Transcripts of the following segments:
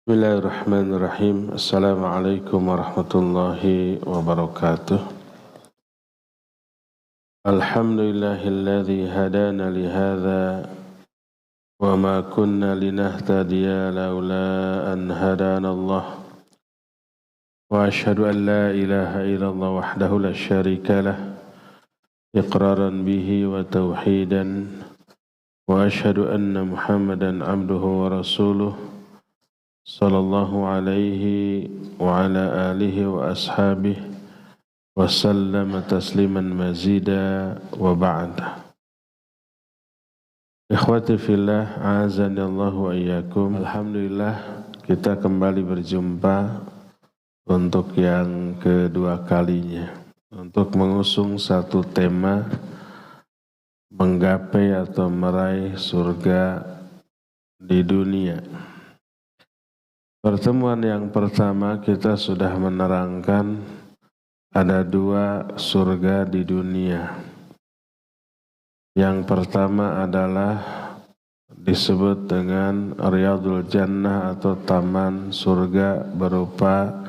Bismillahirrahmanirrahim. Assalamualaikum warahmatullahi wabarakatuh. Alhamdulillahilladzi hadana lihadza wa ma kunna linahtadiya laula an hadana Allah. Wa asyhadu an la ilaha illallah wahdahu la syarika lah iqraran bihi wa tauhidan wa asyhadu anna Muhammadan abduhu wa rasuluh sallallahu alaihi wa ala alihi wa ashabihi wa sallama tasliman mazida wa ba'da. Ikhwati fillah, a'azani Allah wa iyyakum. Alhamdulillah kita kembali berjumpa untuk yang kedua kalinya untuk mengusung satu tema menggapai atau meraih surga di dunia. Pertemuan yang pertama kita sudah menerangkan ada dua surga di dunia. Yang pertama adalah disebut dengan Riyadul Jannah atau taman surga berupa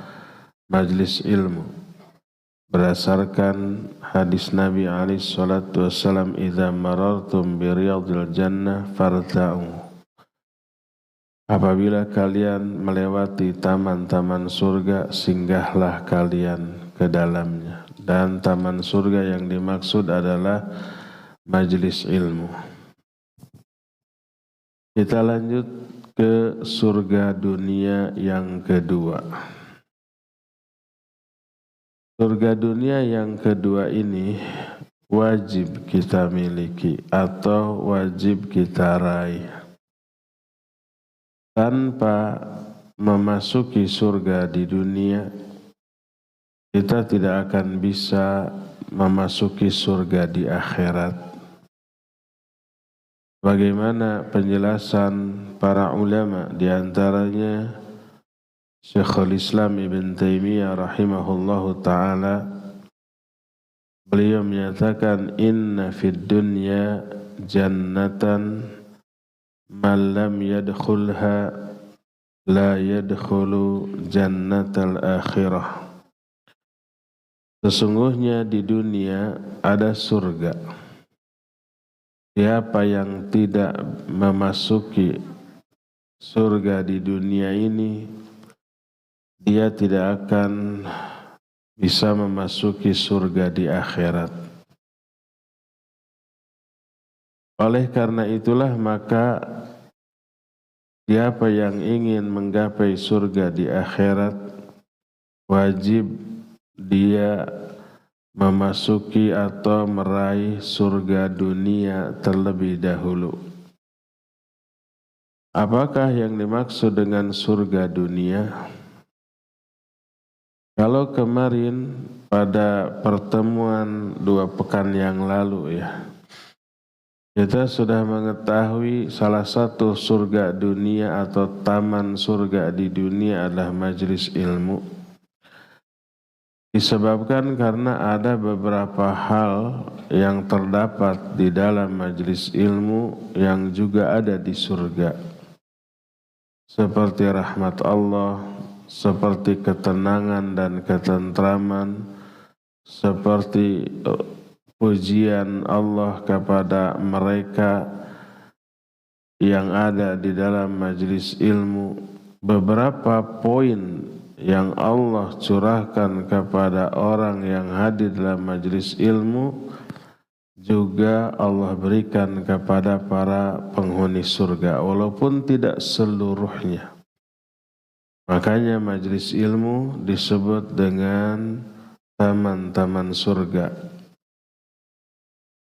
majlis ilmu. Berdasarkan hadis Nabi alaihi salatu wassalam, "Idza marartum bi riyadil jannah farta'u." Apabila kalian melewati taman-taman surga, singgahlah kalian ke dalamnya. Dan taman surga yang dimaksud adalah majlis ilmu. Kita lanjut ke surga dunia yang kedua. Surga dunia yang kedua ini wajib kita miliki atau wajib kita raih. Tanpa memasuki surga di dunia, kita tidak akan bisa memasuki surga di akhirat. Bagaimana penjelasan para ulama, di antaranya Syekhul Islam Ibn Taimiyah rahimahullahu ta'ala, beliau menyatakan, "Inna fid dunya jannatan man lam yadkhulha la yadkhulu jannatal akhirah." Sesungguhnya di dunia ada surga. Siapa yang tidak memasuki surga di dunia ini, dia tidak akan bisa memasuki surga di akhirat. Oleh karena itulah maka siapa yang ingin menggapai surga di akhirat, wajib dia memasuki atau meraih surga dunia terlebih dahulu. Apakah yang dimaksud dengan surga dunia? Kalau kemarin pada pertemuan 2 pekan yang lalu kita sudah mengetahui salah satu surga dunia atau taman surga di dunia adalah majlis ilmu. Disebabkan karena ada beberapa hal yang terdapat di dalam majlis ilmu yang juga ada di surga. Seperti rahmat Allah, seperti ketenangan dan ketentraman, seperti pujian Allah kepada mereka yang ada di dalam majlis ilmu. Beberapa poin yang Allah curahkan kepada orang yang hadir dalam majlis ilmu juga Allah berikan kepada para penghuni surga, walaupun tidak seluruhnya. Makanya majlis ilmu disebut dengan taman-taman surga.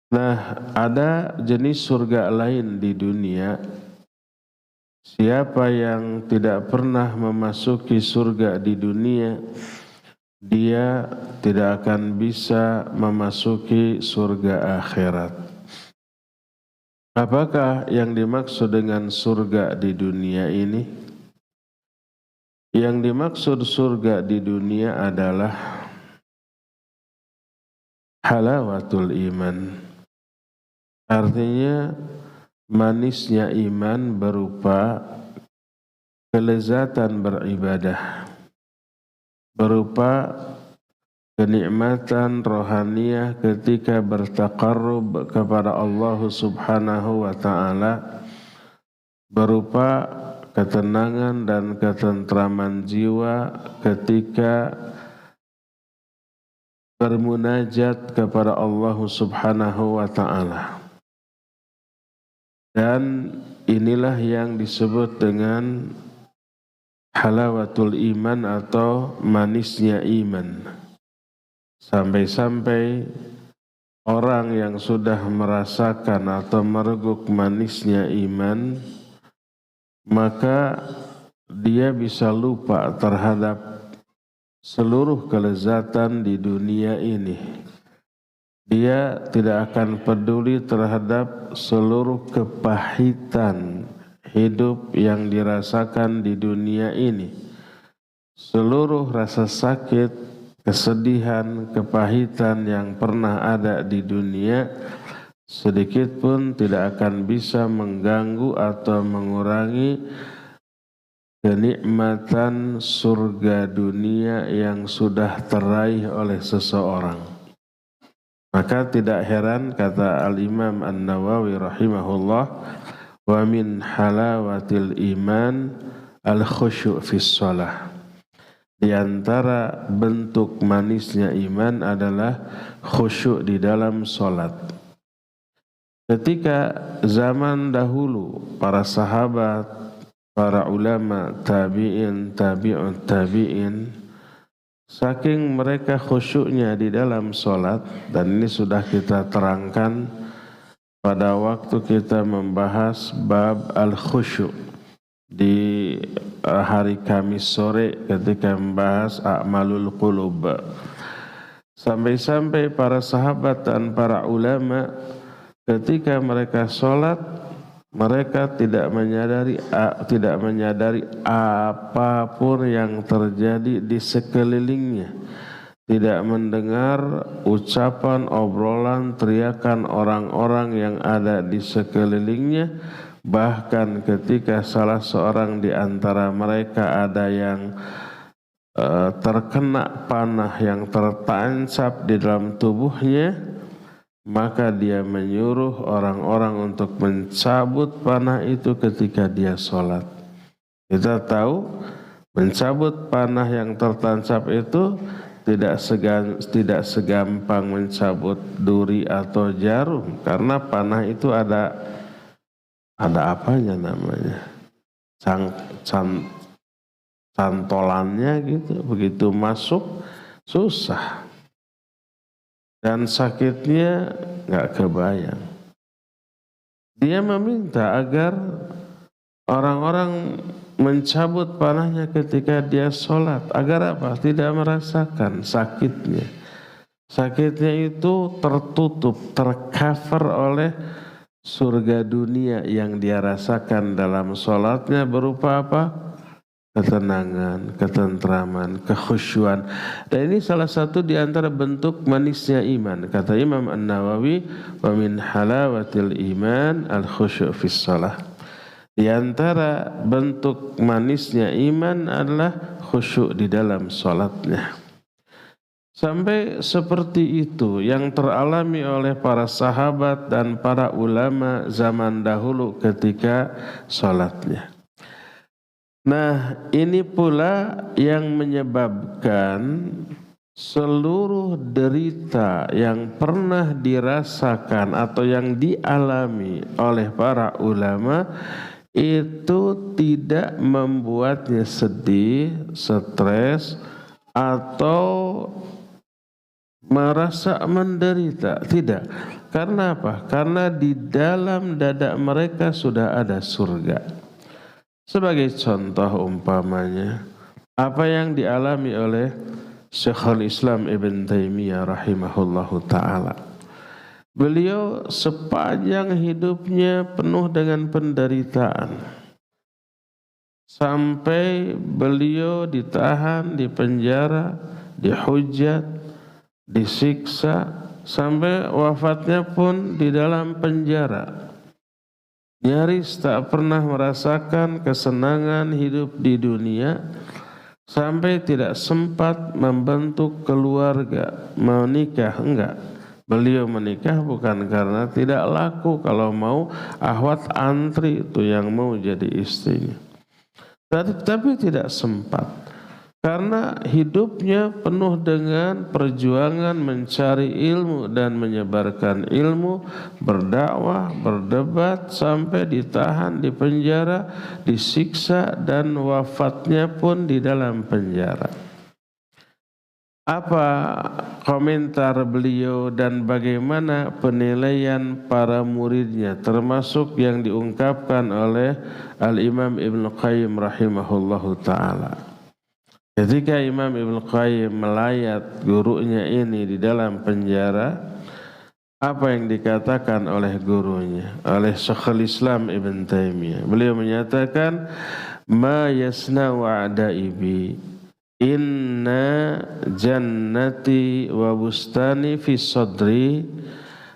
Nah, ada jenis surga lain di dunia. Siapa yang tidak pernah memasuki surga di dunia, dia tidak akan bisa memasuki surga akhirat. Apakah yang dimaksud dengan surga di dunia ini? Yang dimaksud surga di dunia adalah halawatul iman. Artinya manisnya iman berupa kelezatan beribadah berupa kenikmatan rohaniyah ketika bertaqarrub kepada Allah Subhanahu wa taala, berupa ketenangan dan ketentraman jiwa ketika bermunajat kepada Allah Subhanahu wa taala. Dan inilah yang disebut dengan halawatul iman atau manisnya iman. Sampai-sampai orang yang sudah merasakan atau mereguk manisnya iman, maka dia bisa lupa terhadap seluruh kelezatan di dunia ini. Dia tidak akan peduli terhadap seluruh kepahitan hidup yang dirasakan di dunia ini. Seluruh rasa sakit, kesedihan, kepahitan yang pernah ada di dunia sedikit pun tidak akan bisa mengganggu atau mengurangi kenikmatan surga dunia yang sudah teraih oleh seseorang. Maka tidak heran kata Al-Imam An-Nawawi rahimahullah, wa min halawatil iman al-khusyu' fis shalah. Di antara bentuk manisnya iman adalah khusyuk di dalam salat. Ketika zaman dahulu para sahabat, para ulama, tabi'in, tabi'ut tabi'in, saking mereka khusyuknya di dalam sholat, dan ini sudah kita terangkan pada waktu kita membahas bab al-khusyuk di hari Kamis sore ketika membahas a'malul qulub. Sampai-sampai para sahabat dan para ulama ketika mereka sholat, mereka tidak menyadari apapun yang terjadi di sekelilingnya, tidak mendengar ucapan, obrolan, teriakan orang-orang yang ada di sekelilingnya. Bahkan ketika salah seorang di antara mereka ada yang terkena panah yang tertancap di dalam tubuhnya, maka dia menyuruh orang-orang untuk mencabut panah itu ketika dia sholat. Kita tahu mencabut panah yang tertancap itu tidak segampang mencabut duri atau jarum, karena panah itu ada apanya namanya, cantolannya gitu, begitu masuk susah. Dan sakitnya nggak kebayang. Dia meminta agar orang-orang mencabut panahnya ketika dia sholat. Agar apa? Tidak merasakan sakitnya. Sakitnya itu tertutup, tercover oleh surga dunia yang dia rasakan dalam sholatnya berupa apa? Ketenangan, ketentraman, kekhusyuan. Dan ini salah satu di antara bentuk manisnya iman. Kata Imam An-Nawawi, wa min halawatil iman al-khusyu' fis shalah. Di antara bentuk manisnya iman adalah khusyuk di dalam salatnya. Sampai seperti itu yang teralami oleh para sahabat dan para ulama zaman dahulu ketika salatnya. Nah, ini pula yang menyebabkan seluruh derita yang pernah dirasakan atau yang dialami oleh para ulama itu tidak membuatnya sedih, stres, atau merasa menderita. Tidak. Karena apa? Karena di dalam dada mereka sudah ada surga. Sebagai contoh umpamanya, apa yang dialami oleh Syekhul Islam Ibn Taimiyah rahimahullahu ta'ala. Beliau sepanjang hidupnya penuh dengan penderitaan. Sampai beliau ditahan, dipenjara, dihujat, disiksa, sampai wafatnya pun di dalam penjara. nyaris tak pernah merasakan kesenangan hidup di dunia, sampai tidak sempat membentuk keluarga, menikah, enggak. Beliau menikah bukan karena tidak laku, kalau mau ahwat antri itu yang mau jadi istrinya. Tapi tidak sempat, karena hidupnya penuh dengan perjuangan mencari ilmu dan menyebarkan ilmu, berdakwah, berdebat, sampai ditahan di penjara, disiksa, dan wafatnya pun di dalam penjara. Apa komentar beliau dan bagaimana penilaian para muridnya, termasuk yang diungkapkan oleh Al-Imam Ibnu Qayyim rahimahullahu ta'ala. Ketika Imam Ibnu Qayyim melayat gurunya ini di dalam penjara, apa yang dikatakan oleh gurunya, oleh Syekhul Islam Ibn Taimiyah? Beliau menyatakan, ma yasna'u a'daibi, inna jannati wa bustani fi sadri,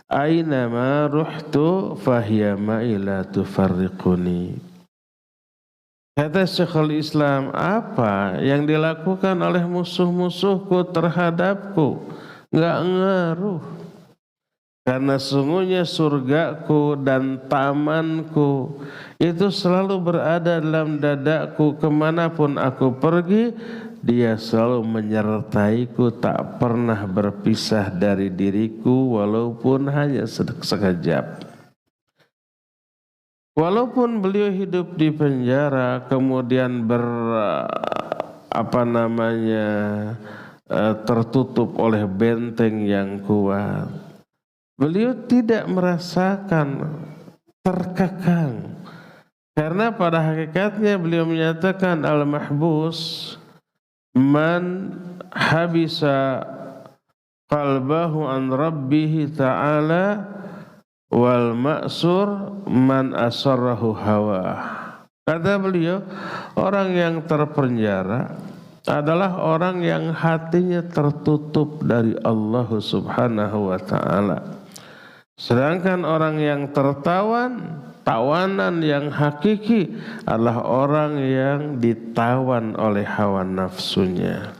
aynama ruhtu fahiya ma'ila tufarriquni. Kata Syekhul Islam, apa yang dilakukan oleh musuh-musuhku terhadapku enggak ngaruh, karena sungguhnya surgaku dan tamanku itu selalu berada dalam dadaku. Kemanapun aku pergi, dia selalu menyertaiku, tak pernah berpisah dari diriku walaupun hanya sekejap. Walaupun beliau hidup di penjara, kemudian tertutup oleh benteng yang kuat, beliau tidak merasakan terkekang. Karena pada hakikatnya beliau menyatakan, al-mahbus man habisa qalbahu an rabbih ta'ala, wal ma'sur man asarrahu hawa. Kata beliau, orang yang terpenjara adalah orang yang hatinya tertutup dari Allah Subhanahu wa ta'ala. Sedangkan orang yang tawanan yang hakiki adalah orang yang ditawan oleh hawa nafsunya.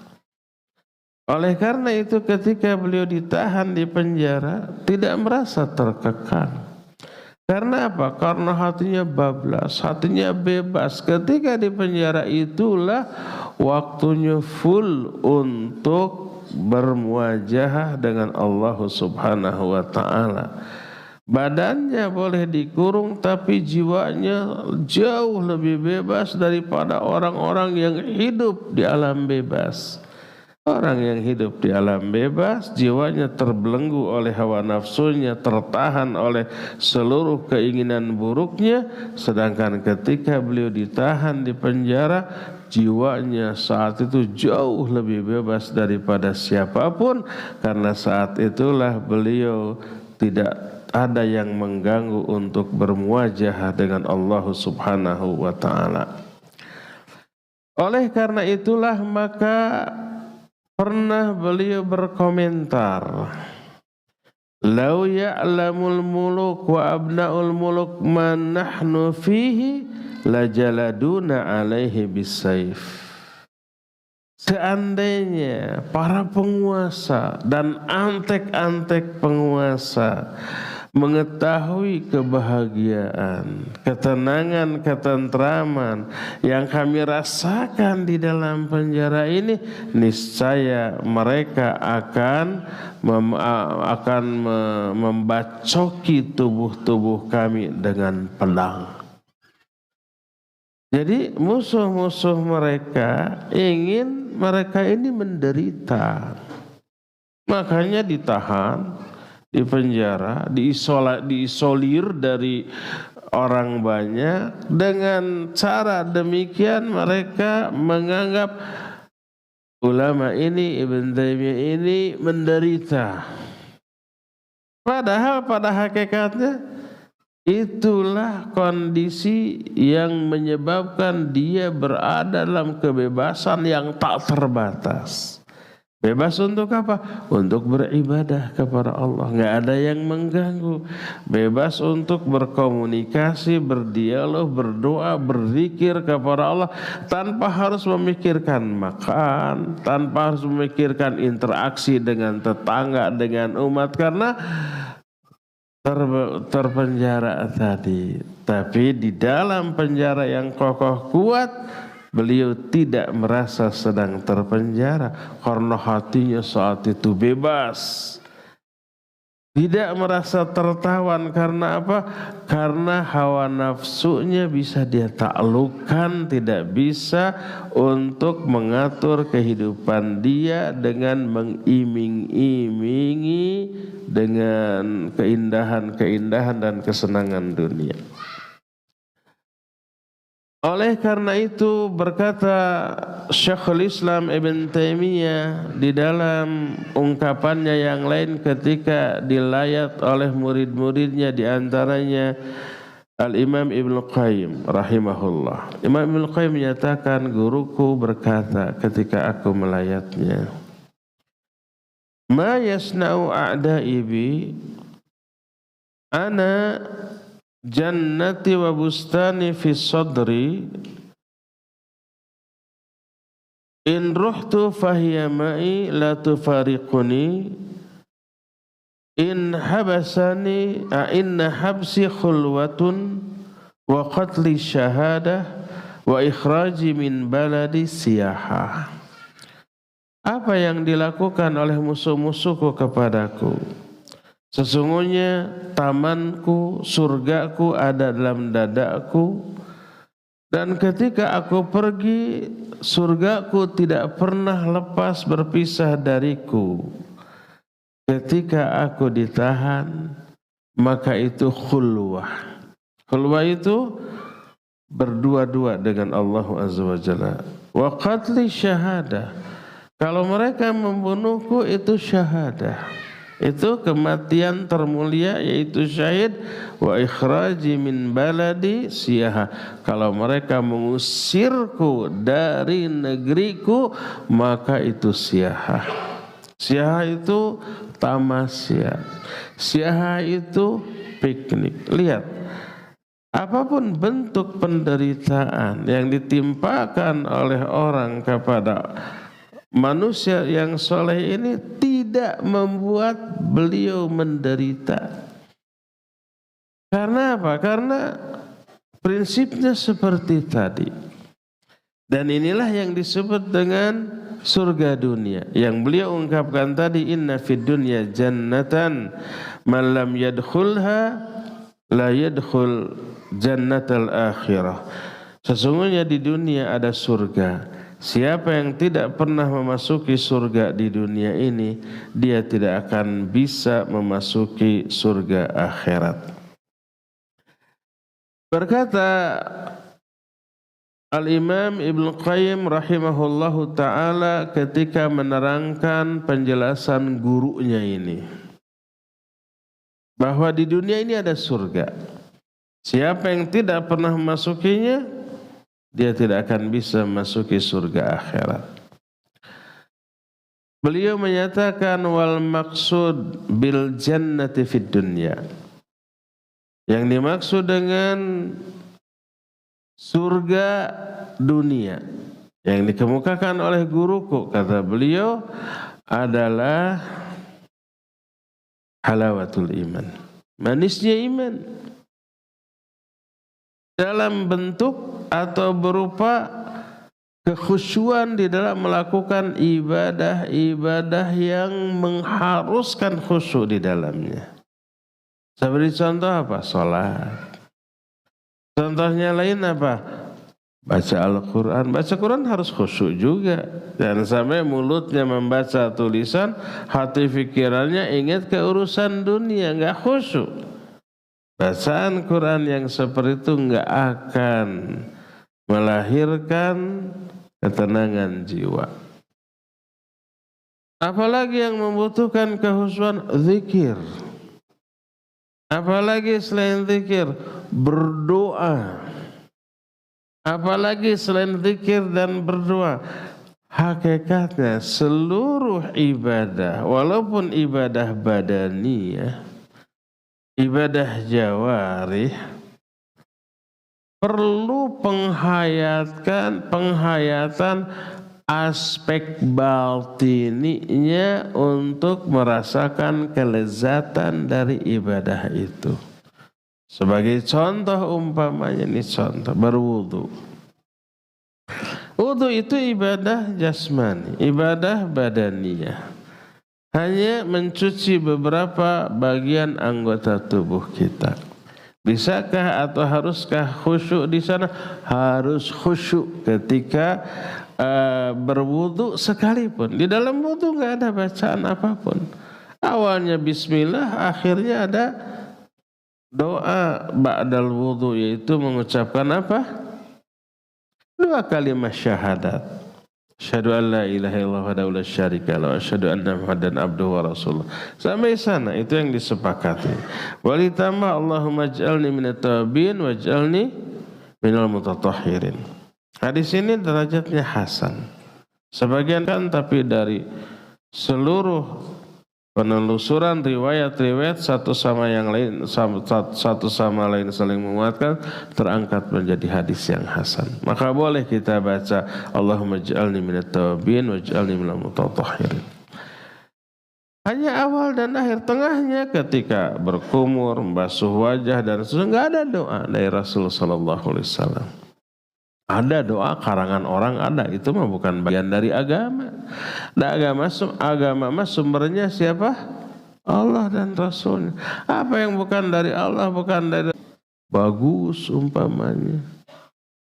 Oleh karena itu ketika beliau ditahan di penjara tidak merasa terkekang. Karena apa? Karena hatinya bablas, hatinya bebas. Ketika di penjara itulah waktunya full untuk bermuajahah dengan Allah Subhanahu wa ta'ala. Badannya boleh dikurung tapi jiwanya jauh lebih bebas daripada orang-orang yang hidup di alam bebas. Orang yang hidup di alam bebas, jiwanya terbelenggu oleh hawa nafsunya, tertahan oleh seluruh keinginan buruknya. Sedangkan ketika beliau ditahan di penjara, jiwanya saat itu jauh lebih bebas daripada siapapun. Karena saat itulah beliau tidak ada yang mengganggu untuk bermuajahah dengan Allah Subhanahu wa ta'ala. Oleh karena itulah maka pernah beliau berkomentar, "Lau ya'lamul muluk wa abna'ul muluk man nahnu fihi lajaladuna alaihi bisayf." Seandainya para penguasa dan antek-antek penguasa mengetahui kebahagiaan, ketenangan, ketentraman yang kami rasakan di dalam penjara ini, niscaya mereka akan membacoki tubuh-tubuh kami dengan pedang. Jadi musuh-musuh mereka ingin mereka ini menderita, makanya ditahan, di penjara, diisolir dari orang banyak. Dengan cara demikian mereka menganggap ulama ini, Ibn Taimiyah ini menderita. Padahal pada hakikatnya itulah kondisi yang menyebabkan dia berada dalam kebebasan yang tak terbatas. Bebas untuk apa? Untuk beribadah kepada Allah, nggak ada yang mengganggu. Bebas untuk berkomunikasi, berdialog, berdoa, berzikir kepada Allah tanpa harus memikirkan makan, tanpa harus memikirkan interaksi dengan tetangga, dengan umat, karena terpenjara tadi. Tapi di dalam penjara yang kokoh kuat, beliau tidak merasa sedang terpenjara karena hatinya saat itu bebas. Tidak merasa tertawan karena apa? Karena hawa nafsunya bisa dia taklukkan, tidak bisa untuk mengatur kehidupan dia dengan mengiming-imingi dengan keindahan-keindahan dan kesenangan dunia. Oleh karena itu berkata Syekhul Islam Ibn Taimiyah di dalam ungkapannya yang lain ketika dilayat oleh murid-muridnya, di antaranya Al-Imam Ibn Qayyim rahimahullah. Imam Ibn Qayyim menyatakan, guruku berkata ketika aku melayatnya, ma yasna'u a'da'i bi ana jannati wa bustani fi sadri in ruhtu fahiya ma'i la tufariquni in habasani inna habsi khulwatun wa qatli syahadah wa ikhraji min baladi siyahah. Apa yang dilakukan oleh musuh-musuhku kepadaku? Sesungguhnya tamanku, surgaku ada dalam dadaku, dan ketika aku pergi, surgaku tidak pernah lepas berpisah dariku. Ketika aku ditahan, maka itu khulwah. Khulwah itu berdua-dua dengan Allah Azza wa Jalla. Wa qatli syahadah. Kalau mereka membunuhku itu syahadah. Itu kematian termulia, yaitu syahid. Wa ikhraji min baladi siyaha. Kalau mereka mengusirku dari negeriku, maka itu siyaha. Siyaha itu tamasya. Siyaha itu piknik. Lihat, apapun bentuk penderitaan yang ditimpakan oleh orang kepada manusia yang soleh ini tidak membuat beliau menderita. Karena apa? Karena prinsipnya seperti tadi. Dan inilah yang disebut dengan surga dunia. Yang beliau ungkapkan tadi, inna fid dunya jannatan man lam yadkhulha la yadkhul jannatal akhirah. Sesungguhnya di dunia ada surga. Siapa yang tidak pernah memasuki surga di dunia ini, dia tidak akan bisa memasuki surga akhirat. Berkata Al-Imam Ibn Qayyim rahimahullahu ta'ala ketika menerangkan penjelasan gurunya ini, bahwa di dunia ini ada surga. Siapa yang tidak pernah memasukinya, dia tidak akan bisa memasuki surga akhirat. Beliau menyatakan, wal maksud bil jannati fid dunya. Yang dimaksud dengan surga dunia yang dikemukakan oleh guruku, kata beliau, adalah halawatul iman, manisnya iman, dalam bentuk atau berupa kekhusyuan di dalam melakukan ibadah-ibadah yang mengharuskan khusyuk di dalamnya. Saya beri contoh apa? Salat. Contohnya lain apa? Baca Al-Quran. Baca Quran harus khusyuk juga. Dan sampai mulutnya membaca tulisan, hati fikirannya ingat ke urusan dunia, enggak khusyuk. Bacaan Quran yang seperti itu enggak akan melahirkan ketenangan jiwa. Apalagi yang membutuhkan kehusuan, zikir. Apalagi selain zikir, berdoa. Apalagi selain zikir dan berdoa, hakikatnya seluruh ibadah, walaupun ibadah badaniyah, ibadah jawarih, perlu penghayatan aspek batininya untuk merasakan kelezatan dari ibadah itu. Sebagai contoh umpamanya, ini contoh berwudu. Wudu itu ibadah jasmani, ibadah badaniyah. Hanya mencuci beberapa bagian anggota tubuh kita. Bisakah atau haruskah khusyuk di sana? Harus khusyuk ketika berwudu sekalipun. Di dalam wudu nggak ada bacaan apapun. Awalnya bismillah, akhirnya ada doa ba'dal wudu, yaitu mengucapkan apa? 2 kalimat syahadat. Asyhadu an la ilaha illallah wahdahu la syarika lahu wa asyhadu anna Muhammadan abduhu wa rasuluh. Sampai sana itu yang disepakati. Walitambah Allahumma ij'alni minat tawabin waj'alni minal mutatahhirin. Hadis ini derajatnya hasan. Sebagian kan, tapi dari seluruh penelusuran riwayat-riwayat satu sama lain saling menguatkan, terangkat menjadi hadis yang hasan. Maka boleh kita baca Allahumma ij'alni minat tawabin waj'alni minal mutatahhirin. Hanya awal dan akhir, tengahnya ketika berkumur, membasuh wajah dan sebagainya, enggak ada doa dari Rasulullah sallallahu alaihi wasallam. Ada doa karangan orang, ada, itu mah bukan bagian dari agama. Agama mah sumbernya siapa? Allah dan Rasulnya. Apa yang bukan dari Allah, bukan dari bagus umpamanya.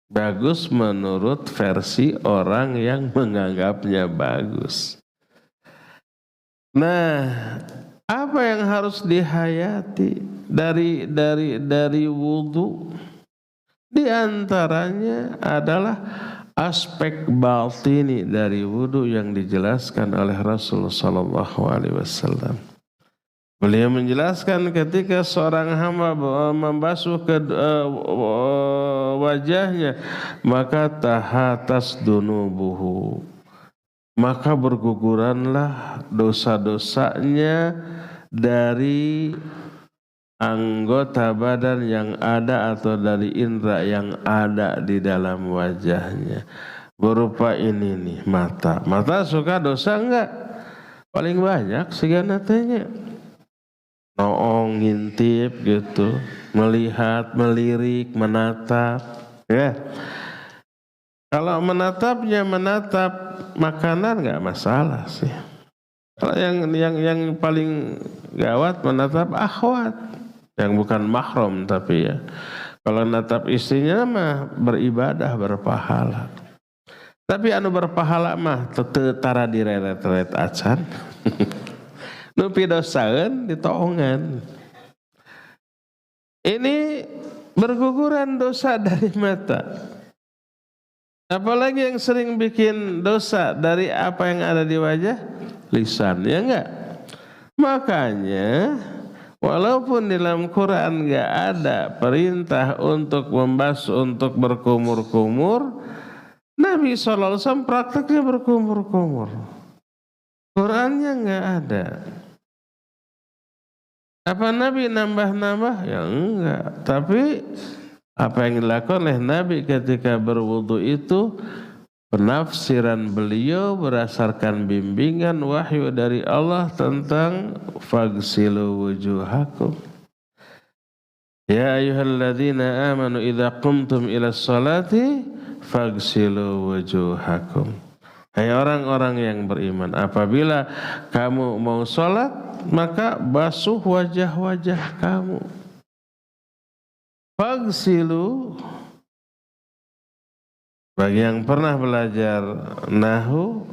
Bagus menurut versi orang yang menganggapnya bagus. Nah, apa yang harus dihayati dari wudu? Di antaranya adalah aspek batini dari wudu yang dijelaskan oleh Rasulullah sallallahu alaihi wasallam. Beliau menjelaskan ketika seorang hamba membasuh wajahnya, maka tahatas dunubuhu, maka berguguranlah dosa-dosanya dari anggota badan yang ada atau dari indera yang ada di dalam wajahnya. Berupa ini nih, mata. Mata suka dosa enggak? Paling banyak sigana tanya. Noong, ngintip gitu, melihat, melirik, menatap, ya. Kalau menatapnya menatap makanan enggak masalah sih. Kalau yang paling gawat menatap akhwat, yang bukan mahram, tapi ya kalau natap istrinya mah beribadah berpahala. Tapi anu berpahala mah tara direret-ret acan. Nu pidosaeun ditoongan. Ini berguguran dosa dari mata. Apalagi yang sering bikin dosa dari apa yang ada di wajah? Lisan, ya enggak? Makanya walaupun di dalam Quran enggak ada perintah untuk membasuh, untuk berkumur-kumur, Nabi SAW prakteknya berkumur-kumur. Qurannya enggak ada. Apa Nabi nambah-nambah? Ya enggak. Tapi apa yang dilakukan oleh Nabi ketika berwudu itu, penafsiran beliau berdasarkan bimbingan wahyu dari Allah tentang fagsilu wujuhakum. Ya ayyuhalladzina amanu idza qumtum ila sholati fagsilu wujuhakum. Hai orang-orang yang beriman, apabila kamu mau sholat, maka basuh wajah-wajah kamu. Fagsilu, bagi yang pernah belajar nahwu,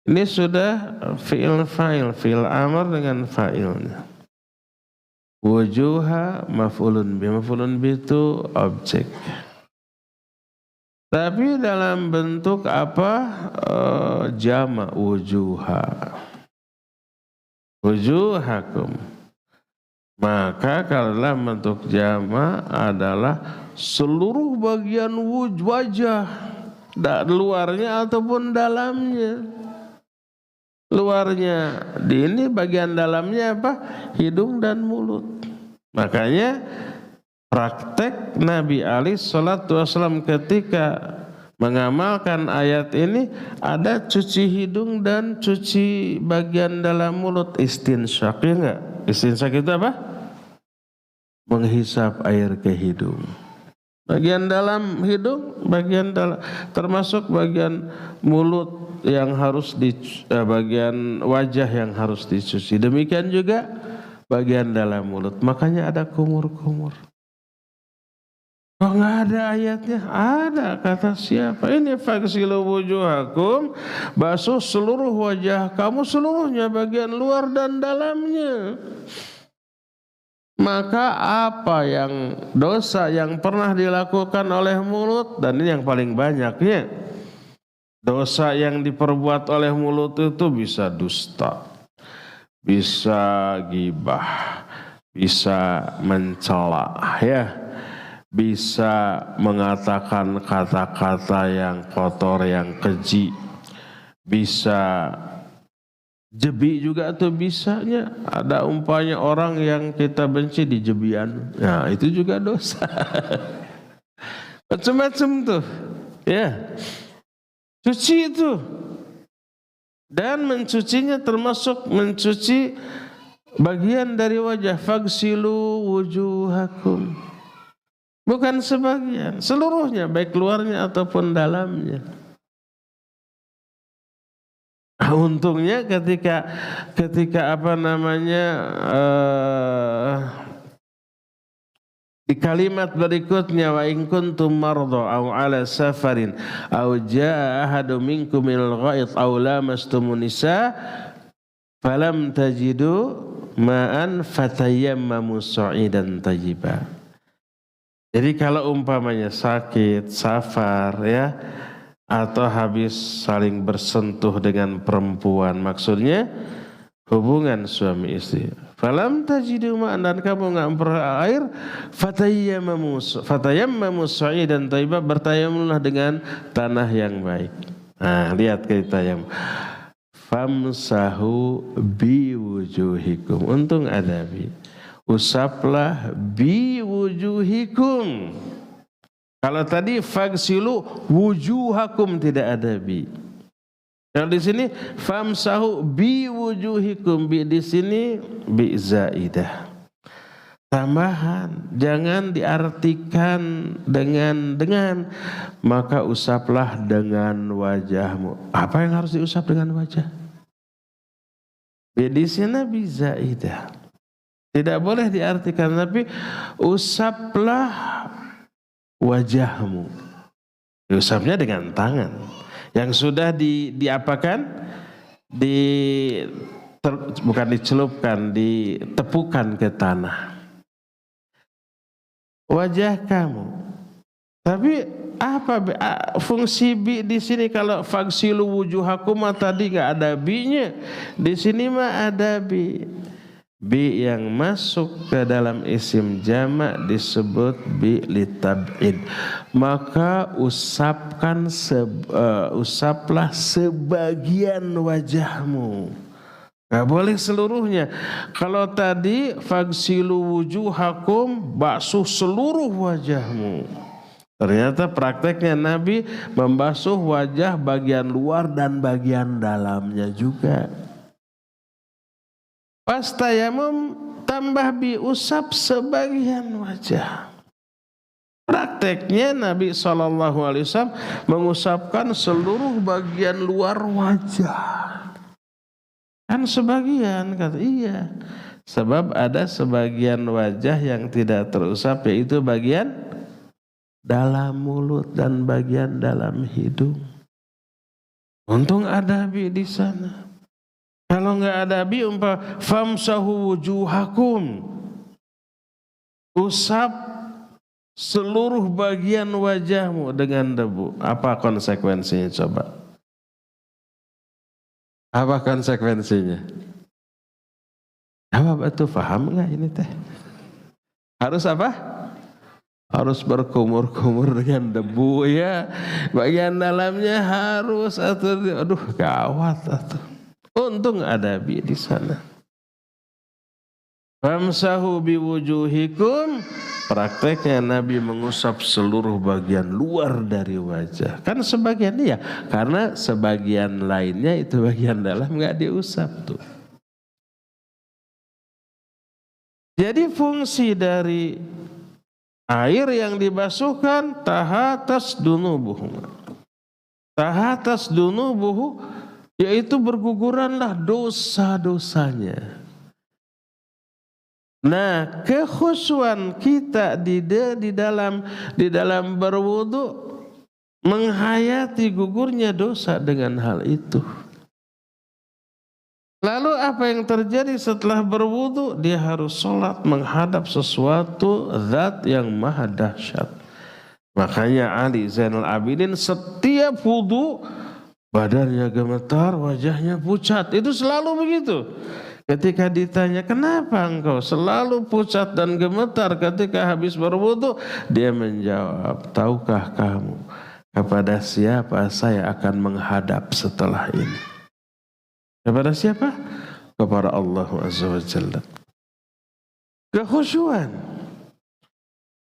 ini sudah fi'il fa'il, fi'il amr dengan fa'ilnya. Wujuha maf'ulun bi, maf'ulun bi itu objek. Tapi dalam bentuk apa? Jama' wujuha. Wujuhakum. Maka kalau dalam bentuk jama' adalah seluruh bagian wajah. luarnya ataupun dalamnya. Luarnya di ini, bagian dalamnya apa? Hidung dan mulut. Makanya praktek Nabi alaihi salatu wasallam ketika mengamalkan ayat ini ada cuci hidung dan cuci bagian dalam mulut, istinsyak, ya enggak? Istinsyak itu apa? Menghisap air ke hidung. Bagian dalam hidung, bagian dalam, termasuk bagian mulut yang harus bagian wajah yang harus dicuci. Demikian juga bagian dalam mulut. Makanya ada kumur-kumur. Oh, nggak ada ayatnya? Ada. Kata siapa? Ini faghsilu wujuhakum, basuh seluruh wajah kamu seluruhnya, bagian luar dan dalamnya. Maka apa yang dosa yang pernah dilakukan oleh mulut, dan ini yang paling banyaknya, dosa yang diperbuat oleh mulut itu bisa dusta, bisa gibah, bisa mencela, ya, bisa mengatakan kata-kata yang kotor, yang keji, bisa jebi juga tuh bisanya. Ada umpamanya orang yang kita benci di jebian, nah itu juga dosa. Macam-macam tuh, ya. Cuci itu, dan mencucinya termasuk mencuci bagian dari wajah. Faghsilu wujuhakum, bukan sebagian, seluruhnya, baik luarnya ataupun dalamnya. Untungnya ketika apa namanya di kalimat berikutnya, wa in kuntum marda aw ala safarin aw jaa ahadun minkum minal ghaid aw lamastumun nisa falam tajidu ma'an fatayammamu sa'idan thayyiba. Jadi kalau umpamanya sakit, safar, ya, atau habis saling bersentuh dengan perempuan, maksudnya hubungan suami istri, falam tajidu ma'an, dan kamu enggak memperoleh air, fatayammamu sa'idan thayyiba, bertayamumlah dengan tanah yang baik. Nah, lihat kita yang famsahu biwujuhikum, untung ada bi, usaplah biwujuhikum. Kalau tadi faghsilu wujuhakum tidak ada bi. Kalau di sini famsahu bi wujuhikum, bi di sini bi zaidah. Tambahan, jangan diartikan dengan maka usaplah dengan wajahmu. Apa yang harus diusap dengan wajah? Bi di sini bi zaidah. Tidak boleh diartikan, tapi usaplah wajahmu. Diusapnya dengan tangan yang sudah diapakan, bukan dicelupkan, ditepukan ke tanah. Wajah kamu. Tapi apa fungsi bi di sini? Kalau faghsilu wujuhakum tadi nggak ada bi-nya, di sini mah ada bi. Bi yang masuk ke dalam isim jamak disebut bi litab'id. Maka usaplah sebagian wajahmu, nggak boleh seluruhnya. Kalau tadi faghsilu wujuhakum, basuh seluruh wajahmu. Ternyata prakteknya Nabi membasuh wajah bagian luar dan bagian dalamnya juga. Pas tayamum tambah bi, usap sebagian wajah. Prakteknya Nabi SAW mengusapkan seluruh bagian luar wajah. Kan sebagian, kata iya. Sebab ada sebagian wajah yang tidak terusap, yaitu bagian dalam mulut dan bagian dalam hidung. Untung ada bi di sana. Kalau enggak ada bi, famsahu wujuhakum, usap seluruh bagian wajahmu dengan debu. Apa konsekuensinya coba? Apa konsekuensinya? Apa itu, paham enggak ini teh? Harus apa? harus berkumur-kumur dengan debu ya. Bagian dalamnya harus aduh gawat atuh. Untung ada Abi di sana. Famsahu biwujuhikum, prakteknya Nabi mengusap seluruh bagian luar dari wajah. Kan sebagian iya, karena sebagian lainnya itu bagian dalam enggak diusap tuh. Jadi fungsi dari air yang dibasuhkan tahatas dunubuhum. Tahatas dunubuhu yaitu berguguranlah dosa-dosanya. Nah, kekhusyuan kita di dalam berwudu menghayati gugurnya dosa dengan hal itu. Lalu apa yang terjadi setelah berwudu? Dia harus sholat menghadap sesuatu zat yang maha dahsyat. Makanya Ali Zainal Abidin setiap wudu badannya gemetar, wajahnya pucat. Itu selalu begitu. Ketika ditanya, kenapa engkau selalu pucat dan gemetar ketika habis berwudu? Dia menjawab, tahukah kamu kepada siapa saya akan menghadap setelah ini? Kepada siapa? Kepada Allah Azza wa Jalla. Kekhusyuan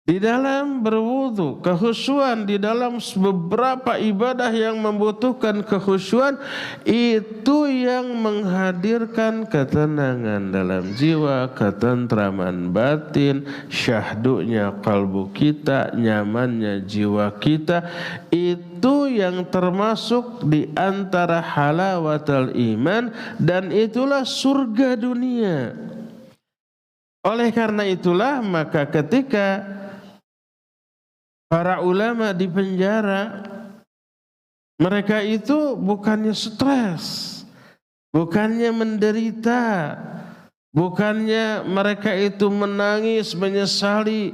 di dalam berwudu, kekhusyuan di dalam beberapa ibadah yang membutuhkan kekhusyuan, itu yang menghadirkan ketenangan dalam jiwa, ketentraman batin, syahdunya kalbu kita, nyamannya jiwa kita. Itu yang termasuk di antara halawatul iman, dan itulah surga dunia. Oleh karena itulah maka ketika para ulama di penjara, mereka itu bukannya stres, bukannya menderita, bukannya mereka itu menangis menyesali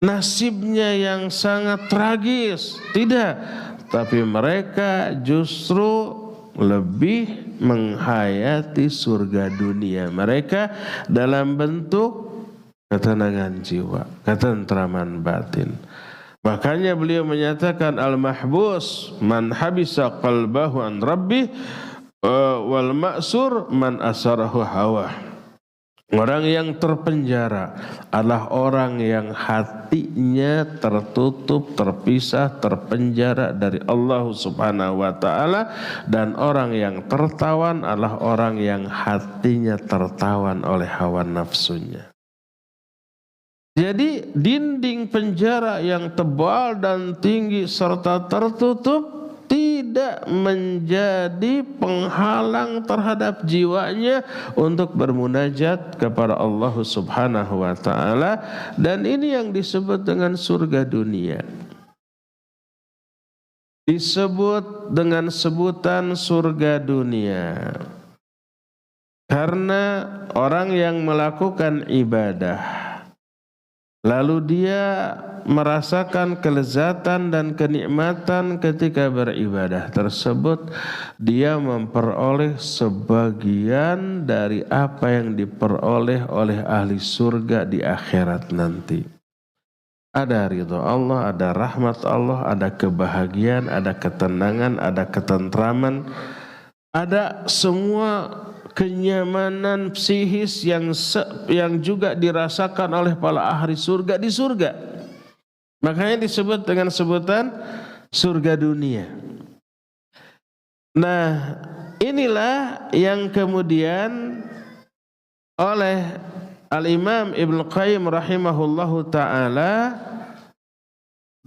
nasibnya yang sangat tragis, tidak, tapi mereka justru lebih menghayati surga dunia mereka dalam bentuk ketenangan jiwa, ketentraman batin. Makanya beliau menyatakan al-mahbus man habisa qalbahu an rabbih wal ma'sur man asarahu hawa. Orang yang terpenjara adalah orang yang hatinya tertutup, terpisah, terpenjara dari Allah Subhanahu wa taala, dan orang yang tertawan adalah orang yang hatinya tertawan oleh hawa nafsunya. Jadi dinding penjara yang tebal dan tinggi serta tertutup tidak menjadi penghalang terhadap jiwanya untuk bermunajat kepada Allah Subhanahu wa taala, dan ini yang disebut dengan surga dunia. Disebut dengan sebutan surga dunia karena orang yang melakukan ibadah lalu dia merasakan kelezatan dan kenikmatan ketika beribadah tersebut, dia memperoleh sebagian dari apa yang diperoleh oleh ahli surga di akhirat nanti. Ada ridha Allah, ada rahmat Allah, ada kebahagiaan, ada ketenangan, ada ketentraman, ada semua kenyamanan psikis yang juga dirasakan oleh para ahli surga di surga. Makanya disebut dengan sebutan surga dunia. Nah, inilah yang kemudian oleh Al-Imam Ibnu Qayyim rahimahullahu ta'ala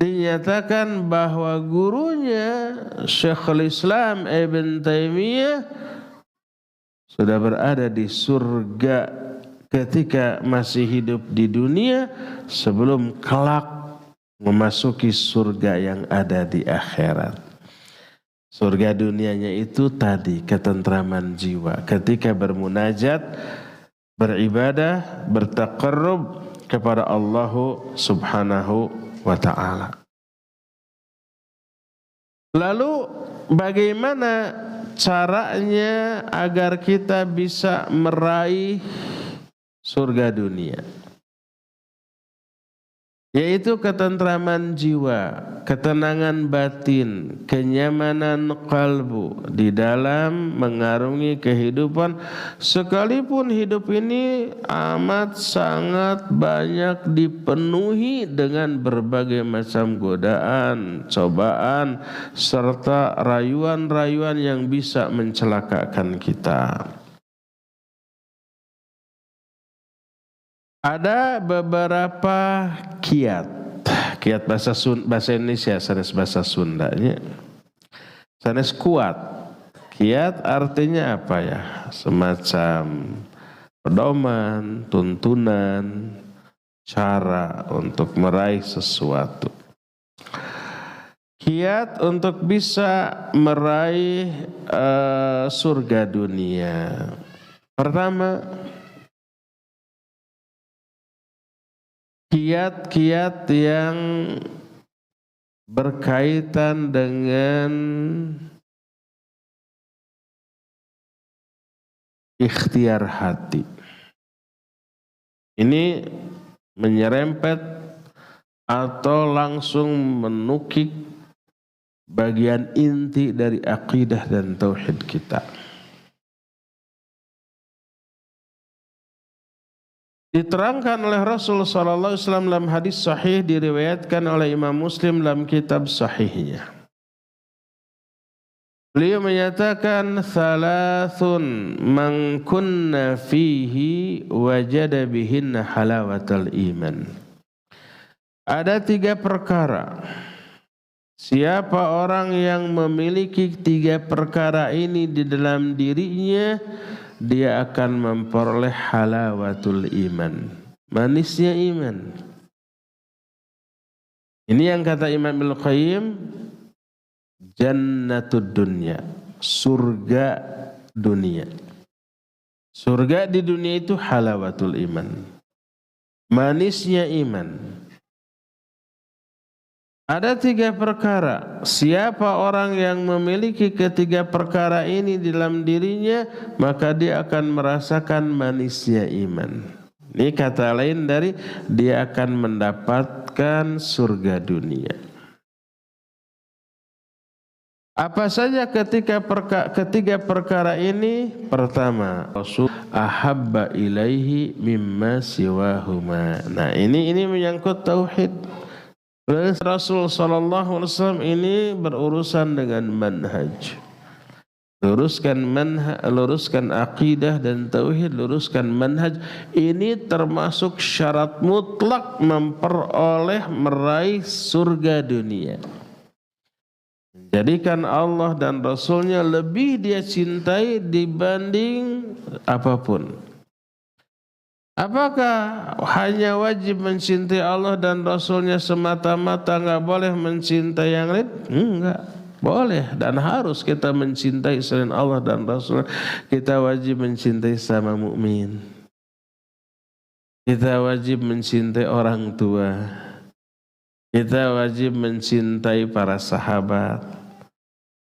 dinyatakan bahwa gurunya Syekhul Islam Ibn Taimiyah sudah berada di surga ketika masih hidup di dunia sebelum kelak memasuki surga yang ada di akhirat. Surga dunianya itu tadi ketentraman jiwa ketika bermunajat, beribadah, bertaqarrub kepada Allah Subhanahu wa ta'ala. Lalu bagaimana caranya agar kita bisa meraih surga dunia? yaitu ketentraman jiwa, ketenangan batin, kenyamanan kalbu di dalam mengarungi kehidupan, sekalipun hidup ini amat sangat banyak dipenuhi dengan berbagai macam godaan, cobaan, serta rayuan-rayuan yang bisa mencelakakan kita. Ada beberapa kiat bahasa Indonesia, sanes bahasa Sundanya, sanes kuat. Kiat artinya apa ya? Semacam pedoman, tuntunan, cara untuk meraih sesuatu. Kiat untuk bisa meraih surga dunia. Pertama, kiat-kiat yang berkaitan dengan ikhtiar hati. Ini menyerempet atau langsung menukik bagian inti dari akidah dan tauhid kita. Diterangkan oleh Rasul sallallahu alaihi wasallam dalam hadis sahih, diriwayatkan oleh Imam Muslim dalam kitab sahihnya. Beliau menyatakan, "Thalathun man kunna fihi wajada bihinna halawatal iman." Ada 3 perkara. Siapa orang yang memiliki 3 perkara ini di dalam dirinya, dia akan memperoleh halawatul iman, manisnya iman. Ini yang kata Imam Ibnu Qayyim, jannatud dunya, surga dunia. Surga di dunia itu halawatul iman, manisnya iman. Ada 3 perkara. Siapa orang yang memiliki ketiga perkara ini di dalam dirinya, maka dia akan merasakan manisnya iman. Ini kata lain dari dia akan mendapatkan surga dunia. Apa saja ketiga perkara ini? Pertama, Rasul ahabba ilaihi mimma siwahuma. Nah, ini menyangkut tauhid. Rasul sallallahu alaihi wasallam ini berurusan dengan manhaj. Luruskan akidah dan tauhid, luruskan manhaj. Ini termasuk syarat mutlak meraih surga dunia. Jadikan Allah dan Rasulnya lebih dia cintai dibanding apapun. Apakah hanya wajib mencintai Allah dan Rasulnya semata-mata, nggak boleh mencintai yang lain? Enggak, boleh dan harus kita mencintai selain Allah dan Rasul. Kita wajib mencintai sama mukmin. Kita wajib mencintai orang tua. Kita wajib mencintai para sahabat,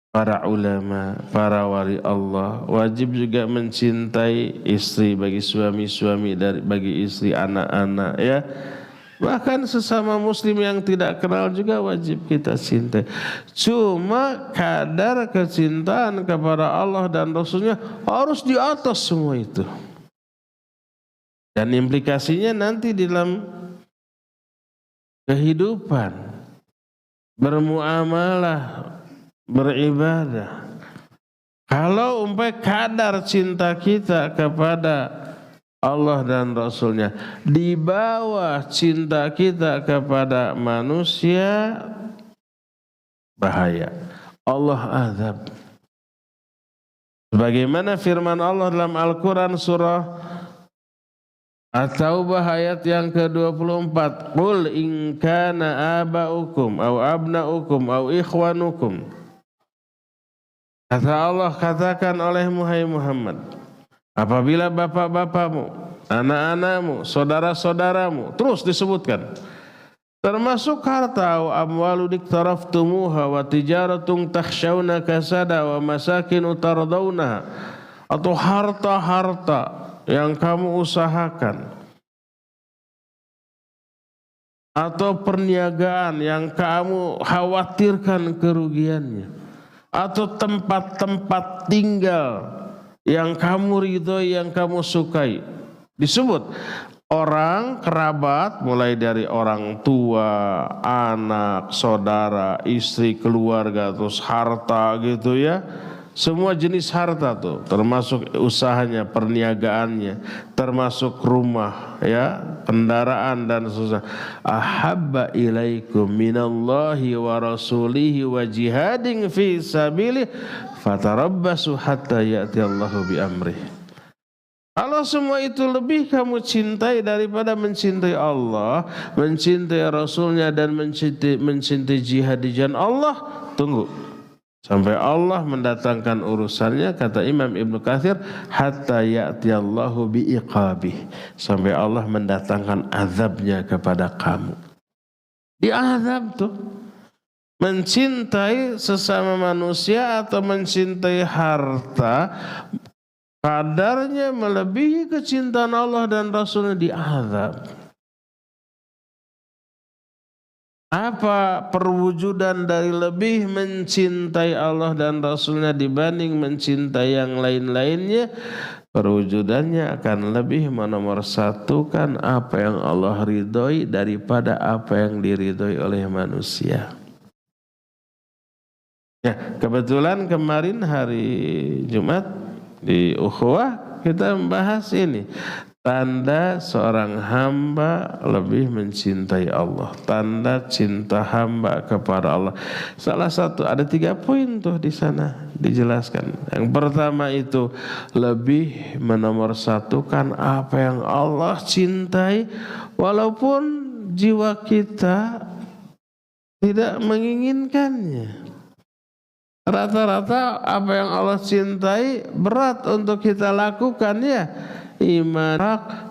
para ulama, para wali Allah. Wajib juga mencintai istri bagi suami-suami, bagi istri, anak-anak, ya. Bahkan sesama muslim yang tidak kenal juga wajib kita cintai. Cuma kadar kecintaan kepada Allah dan Rasulnya harus di atas semua itu. Dan implikasinya nanti dalam kehidupan, bermuamalah, beribadah. Kalau kadar cinta kita kepada Allah dan Rasulnya di bawah cinta kita kepada manusia, bahaya. Allah azab. Sebagaimana firman Allah dalam Al-Quran surah At-Taubah ayat yang ke-24. Qul in kana aba'ukum aw abna'ukum aw ikhwanukum. Kata Allah, katakan olehmu hai Muhammad, apabila bapak-bapakmu, anak-anakmu, saudara-saudaramu, terus disebutkan, termasuk harta wa amwalu diktaraftumuha wa tijaratun takhshawna kasada wa masakinu tardawnaha, atau harta-harta yang kamu usahakan, atau perniagaan yang kamu khawatirkan kerugiannya, atau tempat-tempat tinggal yang kamu ridhoi, yang kamu sukai. Disebut orang kerabat, mulai dari orang tua, anak, saudara, istri, keluarga, terus harta gitu ya. Semua jenis harta tuh, termasuk usahanya, perniagaannya, termasuk rumah, ya, kendaraan dan sebagainya. Ahabba ilaikum minallahi wa rasulihi wa jihadin fi sabilihi fatarabbasu hatta ya'tiyallahu bi amrih. Kalau semua itu lebih kamu cintai daripada mencintai Allah, mencintai Rasulnya, dan mencintai jihad di jalan Allah, tunggu sampai Allah mendatangkan urusannya. Kata Imam Ibnu Katsir, hatta ya'tiyallahu bi'iqabih, sampai Allah mendatangkan azabnya kepada kamu. Diazab tuh. Mencintai sesama manusia atau mencintai harta, kadarnya melebihi kecintaan Allah dan Rasulnya, diazab. Apa perwujudan dari lebih mencintai Allah dan Rasulnya dibanding mencintai yang lain-lainnya? Perwujudannya akan lebih menomorsatukan apa yang Allah ridhoi daripada apa yang diridhoi oleh manusia. Ya, kebetulan kemarin hari Jumat di Ukhuwah kita membahas ini. Tanda seorang hamba lebih mencintai Allah, tanda cinta hamba kepada Allah. Salah satu, ada 3 poin tuh di sana dijelaskan. Yang pertama itu lebih menomorsatukan apa yang Allah cintai, walaupun jiwa kita tidak menginginkannya. Rata-rata apa yang Allah cintai berat untuk kita lakukan, ya. Iman,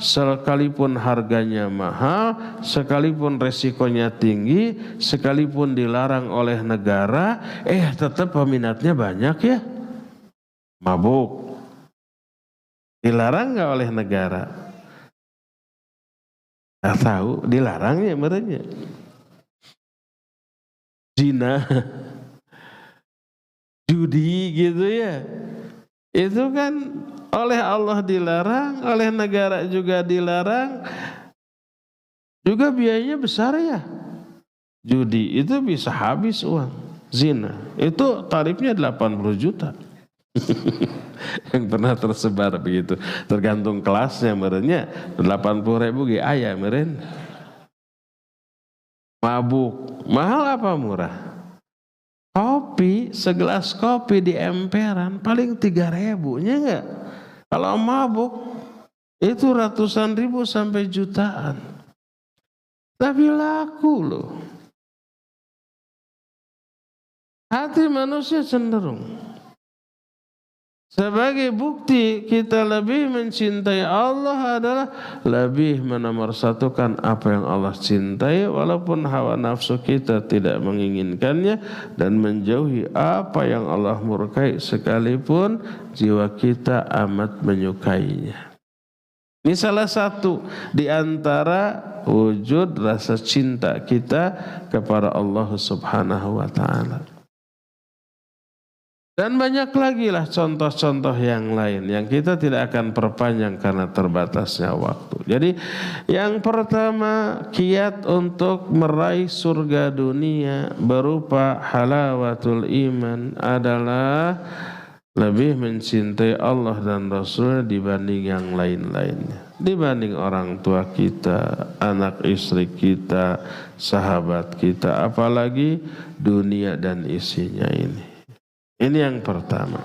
sekalipun harganya mahal, sekalipun resikonya tinggi, sekalipun dilarang oleh negara, tetap peminatnya banyak, ya. Mabuk dilarang nggak oleh negara? Nggak tahu, dilarang ya merenya. Zina, judi gitu ya, itu kan oleh Allah dilarang, oleh negara juga dilarang, juga biayanya besar, ya. Judi itu bisa habis uang, zina itu tarifnya 80 juta. Yang pernah tersebar begitu, tergantung kelasnya merenya, 80.000 ge aya meren. Mabuk, mahal apa murah? Kopi, segelas kopi di emperan paling 3.000-nya enggak? Kalau mabuk itu ratusan ribu sampai jutaan. Tapi laku loh. Hati manusia cenderung. Sebagai bukti kita lebih mencintai Allah adalah lebih menomorsatukan apa yang Allah cintai, walaupun hawa nafsu kita tidak menginginkannya, dan menjauhi apa yang Allah murkai sekalipun jiwa kita amat menyukainya. Ini salah satu di antara wujud rasa cinta kita kepada Allah Subhanahu wa ta'ala. Dan banyak lagi lah contoh-contoh yang lain yang kita tidak akan perpanjang karena terbatasnya waktu. Jadi yang pertama, kiat untuk meraih surga dunia berupa halawatul iman adalah lebih mencintai Allah dan Rasulnya dibanding yang lain-lainnya. Dibanding orang tua kita, anak istri kita, sahabat kita, apalagi dunia dan isinya ini. Ini yang pertama.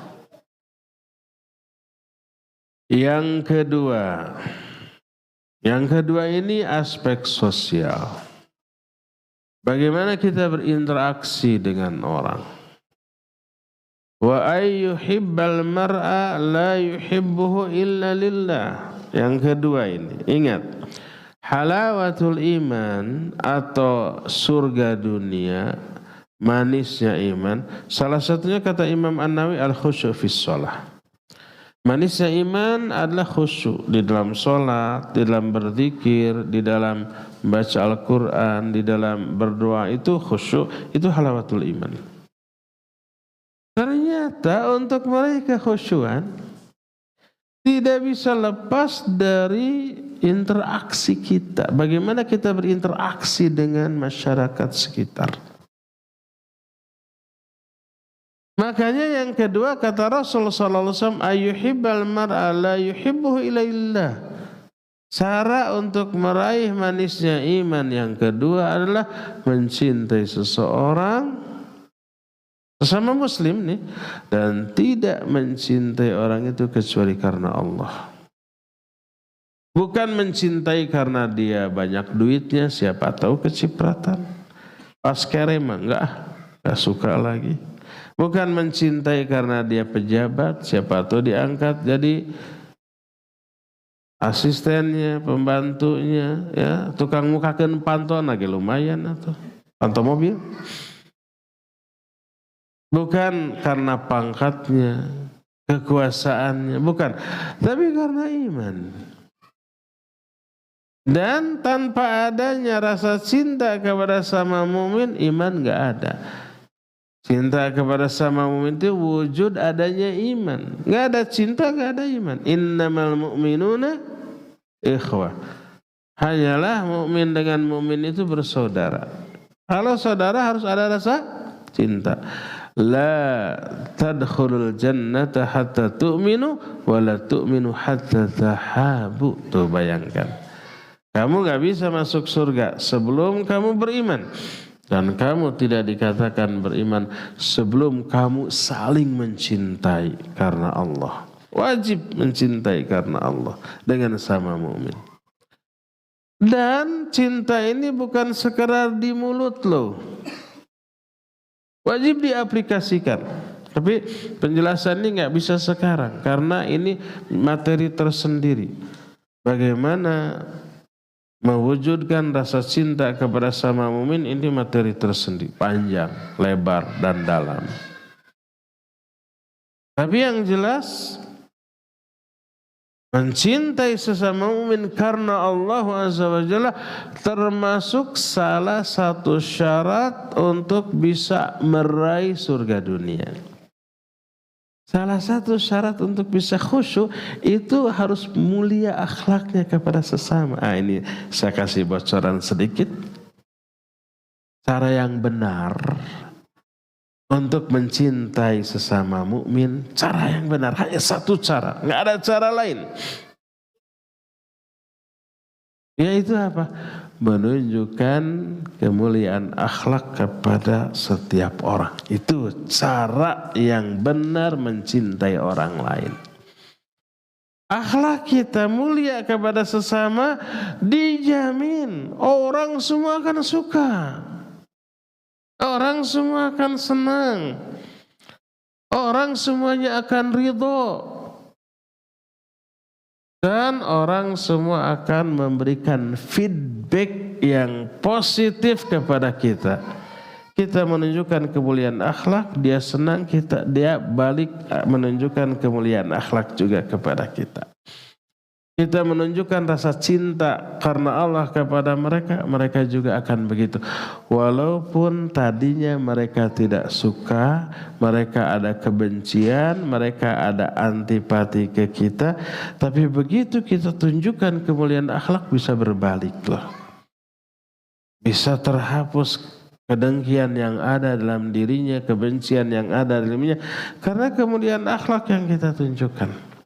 Yang kedua ini aspek sosial. Bagaimana kita berinteraksi dengan orang. Wa ayyuhibbal mar'a la yuhibbuhu illa lillah. Yang kedua ini, ingat, halawatul iman atau surga dunia, manisnya iman, salah satunya kata Imam An-Nawawi al-khusyu' fis shalah. Manisnya iman adalah khusyuk di dalam sholat, di dalam berzikir, di dalam membaca Al-Quran, di dalam berdoa, itu khusyuk, itu halawatul iman. Ternyata untuk meraih kekhusyuan tidak bisa lepas dari interaksi kita. Bagaimana kita berinteraksi dengan masyarakat sekitar. Makanya yang kedua kata Rasulullah SAW, ayyuhibbal mar'a la yuhibbuhu ilaillah. Cara untuk meraih manisnya iman yang kedua adalah mencintai seseorang, sesama muslim nih, dan tidak mencintai orang itu kecuali karena Allah. Bukan mencintai karena dia banyak duitnya, siapa tahu kecipratan. Pas kerema, enggak suka lagi. Bukan mencintai karena dia pejabat, siapa tahu diangkat jadi asistennya, pembantunya, ya, tukang mukakeun pantun lagi lumayan atau pantau mobil. Bukan karena pangkatnya, kekuasaannya, bukan, tapi karena iman. Dan tanpa adanya rasa cinta kepada sama mukmin, iman enggak ada. Cinta kepada sama mukmin itu wujud adanya iman. Enggak ada cinta, enggak ada iman. Innamal mu'minuna ikhwah. Hanyalah mukmin dengan mukmin itu bersaudara. Kalau saudara harus ada rasa cinta. La tadkhulul jannata hatta tu'minu wa la tu'minu hatta tahabu. Tuh bayangkan. Kamu enggak bisa masuk surga sebelum kamu beriman. Dan kamu tidak dikatakan beriman sebelum kamu saling mencintai karena Allah. Wajib mencintai karena Allah dengan sama mukmin. Dan cinta ini bukan sekedar di mulut loh. Wajib diaplikasikan. Tapi penjelasan ini nggak bisa sekarang karena ini materi tersendiri. Bagaimana mewujudkan rasa cinta kepada sama mukmin ini materi tersendiri, panjang, lebar, dan dalam. Tapi yang jelas, mencintai sesama mukmin karena Allah Azza wa Jalla termasuk salah satu syarat untuk bisa meraih surga dunia. Salah satu syarat untuk bisa khusyuk itu harus mulia akhlaknya kepada sesama. Ini saya kasih bocoran sedikit. Cara yang benar untuk mencintai sesama mukmin, cara yang benar hanya satu cara, nggak ada cara lain. Yaitu apa? Menunjukkan kemuliaan akhlak kepada setiap orang. Itu cara yang benar mencintai orang lain. Akhlak kita mulia kepada sesama, dijamin orang semua akan suka. Orang semua akan senang. Orang semuanya akan ridho. Dan orang semua akan memberikan feedback yang positif kepada kita. Kita menunjukkan kemuliaan akhlak, dia senang, dia balik menunjukkan kemuliaan akhlak juga kepada kita. Kita menunjukkan rasa cinta karena Allah kepada mereka, mereka juga akan begitu. Walaupun tadinya mereka tidak suka, mereka ada kebencian, mereka ada antipati ke kita, tapi begitu kita tunjukkan kemuliaan akhlak bisa berbalik loh. Bisa terhapus kedengkian yang ada dalam dirinya, kebencian yang ada dalam dirinya, karena kemuliaan akhlak yang kita tunjukkan.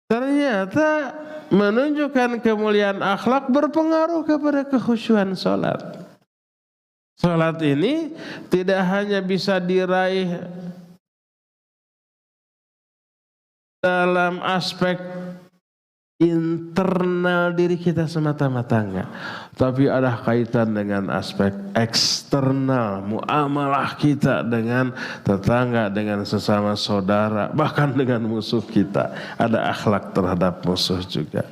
Ternyata menunjukkan kemuliaan akhlak berpengaruh kepada kekhusyuan sholat. Sholat ini tidak hanya bisa diraih dalam aspek internal diri kita semata-mata enggak, tapi ada kaitan dengan aspek eksternal, muamalah kita dengan tetangga, dengan sesama saudara, bahkan dengan musuh kita. Ada akhlak terhadap musuh juga.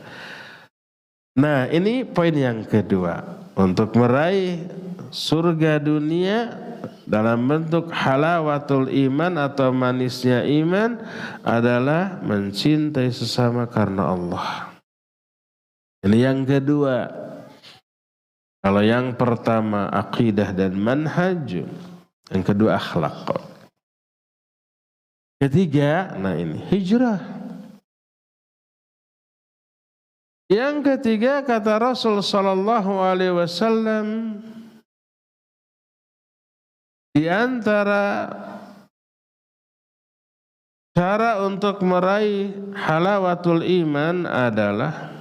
Nah, ini poin yang kedua. Untuk meraih surga dunia dalam bentuk halawatul iman atau manisnya iman adalah mencintai sesama karena Allah. Ini yang kedua. Kalau yang pertama akidah dan manhaj, yang kedua akhlak. Ketiga, nah ini hijrah. Yang ketiga kata Rasul sallallahu alaihi wasallam, di antara cara untuk meraih halawatul iman adalah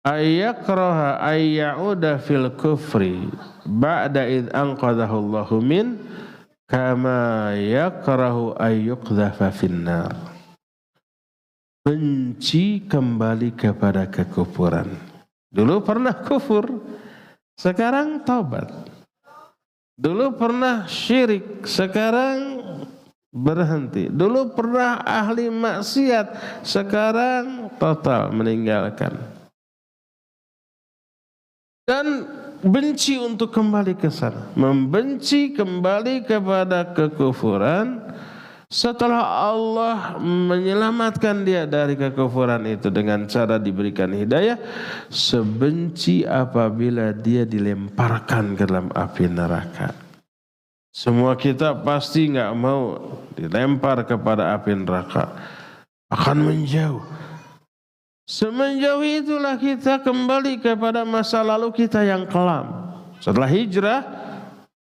ayyakraha ayyauda fil kufri ba'da id anqadhahu Allahu min kama yakrahu ayyuqdhafa finnar. Benci kembali kepada kekufuran. Dulu pernah kufur, sekarang taubat. Dulu pernah syirik, sekarang berhenti. Dulu pernah ahli maksiat, sekarang total meninggalkan. Dan benci untuk kembali ke sana. Membenci kembali kepada kekufuran setelah Allah menyelamatkan dia dari kekufuran itu dengan cara diberikan hidayah. Sebenci apabila dia dilemparkan ke dalam api neraka. Semua kita pasti nggak mau dilempar kepada api neraka, akan menjauh. Semenjauh itulah kita kembali kepada masa lalu kita yang kelam. Setelah hijrah,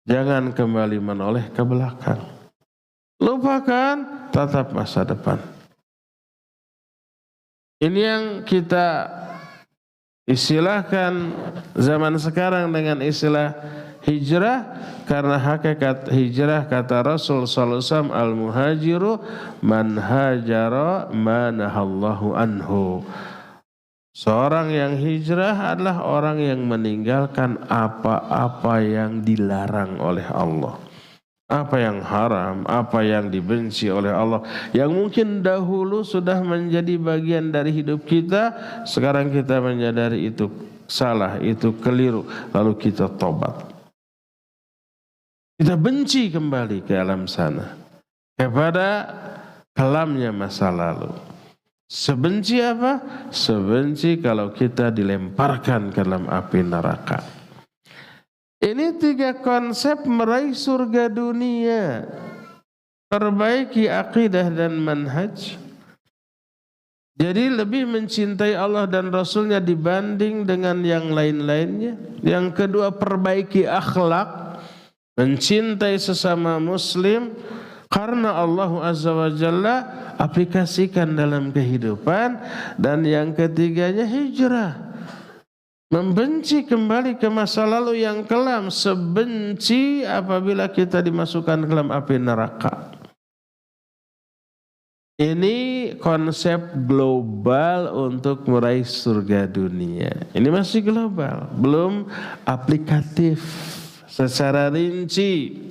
jangan kembali menoleh ke belakang. Lupakan, tatap masa depan. Ini yang kita istilahkan zaman sekarang dengan istilah hijrah, karena hakikat hijrah kata Rasul sallallahu alaihi wasallam, al-muhajiru man hajara ma nahallahu anhu. Seorang yang hijrah adalah orang yang meninggalkan apa-apa yang dilarang oleh Allah. Apa yang haram, apa yang dibenci oleh Allah, yang mungkin dahulu sudah menjadi bagian dari hidup kita, sekarang kita menyadari itu salah, itu keliru, lalu kita tobat. Kita benci kembali ke alam sana, kepada kelamnya masa lalu. Sebenci apa? Sebenci kalau kita dilemparkan ke dalam api neraka. Ini 3 konsep meraih surga dunia. Perbaiki akidah dan manhaj. Jadi lebih mencintai Allah dan Rasulnya dibanding dengan yang lain-lainnya. Yang kedua, perbaiki akhlak. Mencintai sesama muslim karena Allah Azza wa Jalla, aplikasikan dalam kehidupan. Dan yang ketiganya hijrah, membenci kembali ke masa lalu yang kelam, sebenci apabila kita dimasukkan ke dalam api neraka. Ini konsep global untuk meraih surga dunia. Ini masih global, belum aplikatif secara rinci.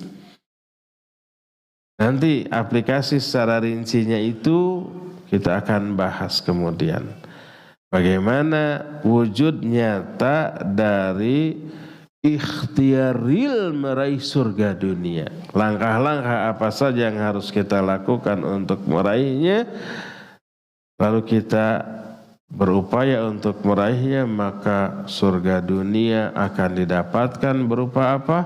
Nanti aplikasi secara rincinya itu kita akan bahas kemudian. Bagaimana wujud nyata dari ikhtiaril meraih surga dunia. Langkah-langkah apa saja yang harus kita lakukan untuk meraihnya. Lalu kita berupaya untuk meraihnya, maka surga dunia akan didapatkan berupa apa?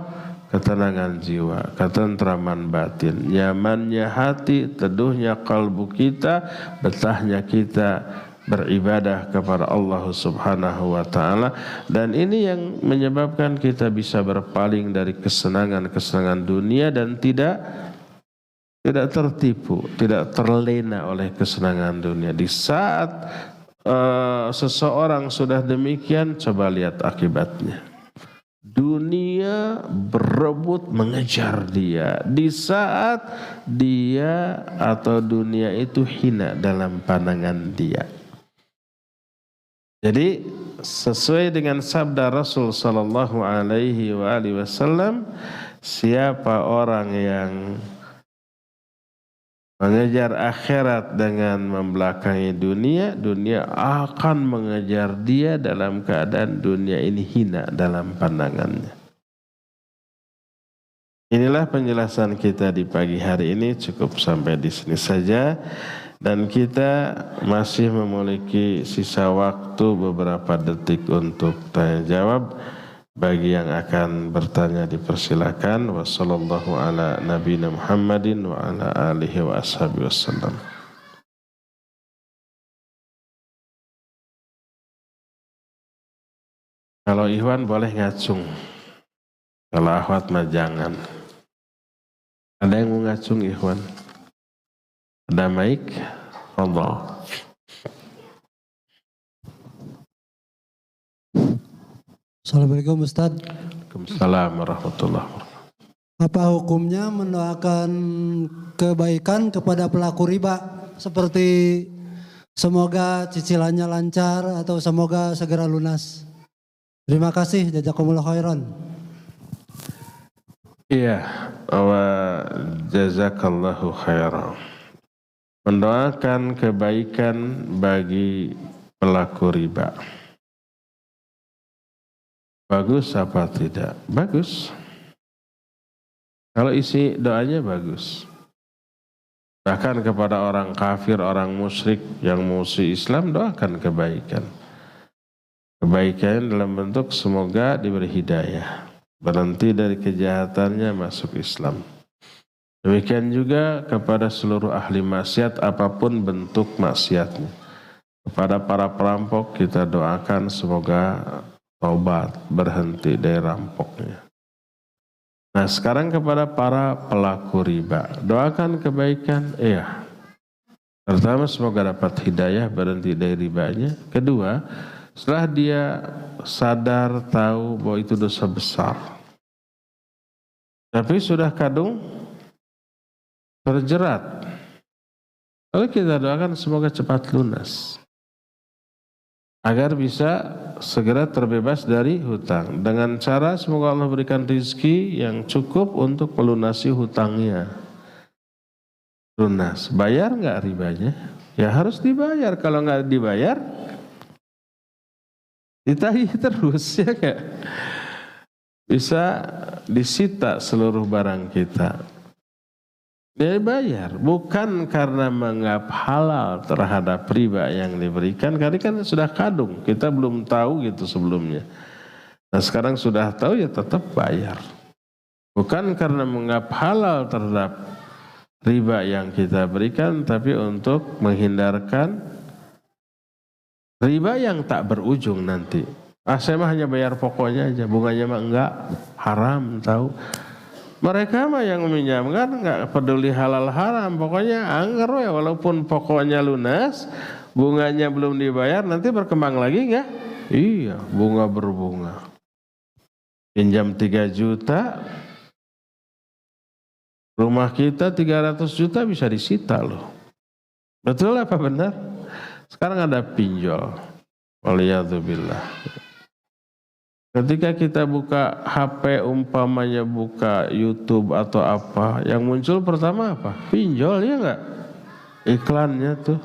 Ketenangan jiwa, ketentraman batin, nyamannya hati, teduhnya kalbu kita, betahnya kita beribadah kepada Allah Subhanahu wa ta'ala. Dan ini yang menyebabkan kita bisa berpaling dari kesenangan-kesenangan dunia dan tidak tertipu, tidak terlena oleh kesenangan dunia. Di saat seseorang sudah demikian, coba lihat akibatnya. Dunia berebut mengejar dia di saat dia atau dunia itu hina dalam pandangan dia. Jadi sesuai dengan sabda Rasul sallallahu alaihi wasallam, siapa orang yang mengejar akhirat dengan membelakangi dunia, dunia akan mengejar dia dalam keadaan dunia ini hina dalam pandangannya. Inilah penjelasan kita di pagi hari ini, cukup sampai di sini saja. Dan kita masih memiliki sisa waktu beberapa detik untuk tanya jawab. Bagi yang akan bertanya dipersilakan. Wassallallahu ala nabiyina Muhammadin wa ala alihi wa ashabihi wassalam. Kalau Ikhwan boleh ngacung. Kalau Akhwat mah jangan. Ada yang mau ngacung Ikhwan? Ada mic? Allah. Assalamualaikum Ustaz. Waalaikumsalam warahmatullahi wabarakatuh. Apa hukumnya mendoakan kebaikan kepada pelaku riba? Seperti semoga cicilannya lancar atau semoga segera lunas. Terima kasih, jazakumullah khairan. Iya, wa jazakallahu khairan. Mendoakan kebaikan bagi pelaku riba. Bagus apa tidak? Bagus. Kalau isi doanya bagus. Bahkan kepada orang kafir, orang musyrik yang musuh Islam, doakan kebaikan. Kebaikan dalam bentuk semoga diberi hidayah. Berhenti dari kejahatannya, masuk Islam. Demikian juga kepada seluruh ahli maksiat apapun bentuk maksiatnya. Kepada para perampok kita doakan semoga taubat, berhenti dari rampoknya. Nah sekarang kepada para pelaku riba, doakan kebaikan, iya. Pertama semoga dapat hidayah, berhenti dari ribanya. Kedua, setelah dia sadar, tahu bahwa itu dosa besar, tapi sudah kadung terjerat, lalu kita doakan semoga cepat lunas, agar bisa segera terbebas dari hutang. Dengan cara semoga Allah berikan rezeki yang cukup untuk melunasi hutangnya. Lunas. Bayar nggak ribanya? Ya harus dibayar. Kalau nggak dibayar, ditagih terus ya nggak? Bisa disita seluruh barang kita. Dia bayar, bukan karena menganggap halal terhadap riba yang diberikan, karena kan sudah kadung, kita belum tahu gitu sebelumnya. Nah sekarang sudah tahu ya tetap bayar. Bukan karena menganggap halal terhadap riba yang kita berikan, tapi untuk menghindarkan riba yang tak berujung nanti. Saya mah hanya bayar pokoknya aja, bunganya mah enggak, haram tahu. Mereka mah yang meminjamkan nggak peduli halal haram, pokoknya anggar ya, walaupun pokoknya lunas, bunganya belum dibayar, nanti berkembang lagi nggak? Iya, bunga berbunga. Pinjam 3 juta, rumah kita 300 juta bisa disita loh. Betul apa benar? Sekarang ada pinjol. Waliyadzubillah. Ketika kita buka HP umpamanya buka YouTube atau apa, yang muncul pertama apa? Pinjol ya enggak? Iklannya tuh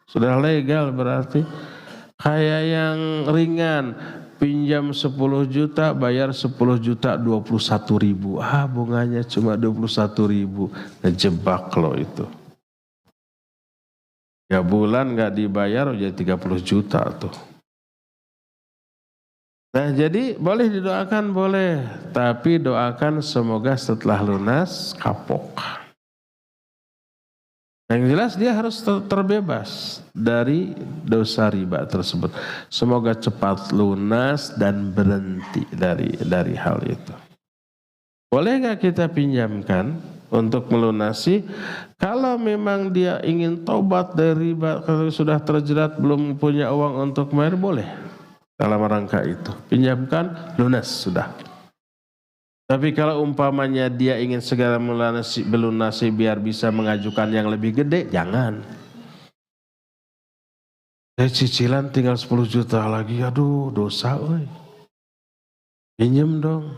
sudah legal berarti. Kayak yang ringan, pinjam 10 juta, bayar 10 juta 21 ribu. Bunganya cuma 21 ribu. Ngejebak loh itu. Ya bulan enggak dibayar jadi 30 juta tuh. Nah jadi boleh didoakan boleh, tapi doakan semoga setelah lunas kapok. Yang jelas dia harus terbebas dari dosa riba tersebut. Semoga cepat lunas dan berhenti dari hal itu. Boleh nggak kita pinjamkan untuk melunasi? Kalau memang dia ingin tobat dari riba, kalau sudah terjerat belum punya uang untuk bayar, boleh. Dalam rangka itu, pinjamkan, lunas sudah. Tapi kalau umpamanya dia ingin segera melunasi biar bisa mengajukan yang lebih gede, jangan. Cicilan tinggal 10 juta lagi, aduh dosa. Pinjam dong.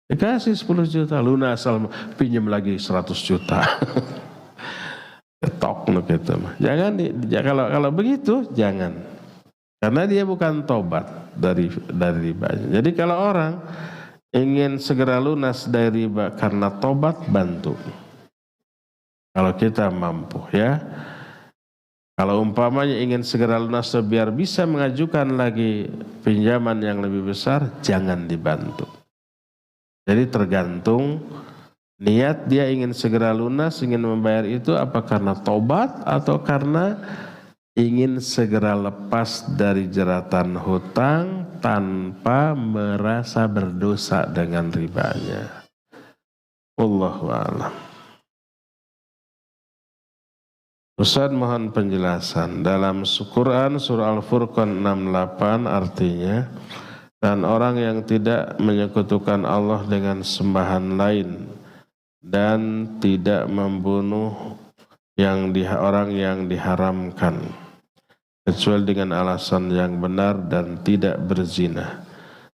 Dikasih 10 juta, lunas, pinjam lagi 100 juta. Untuk itu mah. Jangan kalau begitu jangan. Karena dia bukan tobat dari ribanya. Jadi kalau orang ingin segera lunas dari riba karena tobat, bantu. Kalau kita mampu ya. Kalau umpamanya ingin segera lunas biar bisa mengajukan lagi pinjaman yang lebih besar, jangan dibantu. Jadi tergantung niat dia ingin segera lunas, ingin membayar itu apa karena tobat atau karena ingin segera lepas dari jeratan hutang tanpa merasa berdosa dengan ribanya. Wallahu a'lam. Ustaz mohon penjelasan dalam Quran surah Al-Furqan 68 artinya, dan orang yang tidak menyekutukan Allah dengan sembahan lain dan tidak membunuh orang yang diharamkan kecuali dengan alasan yang benar dan tidak berzina,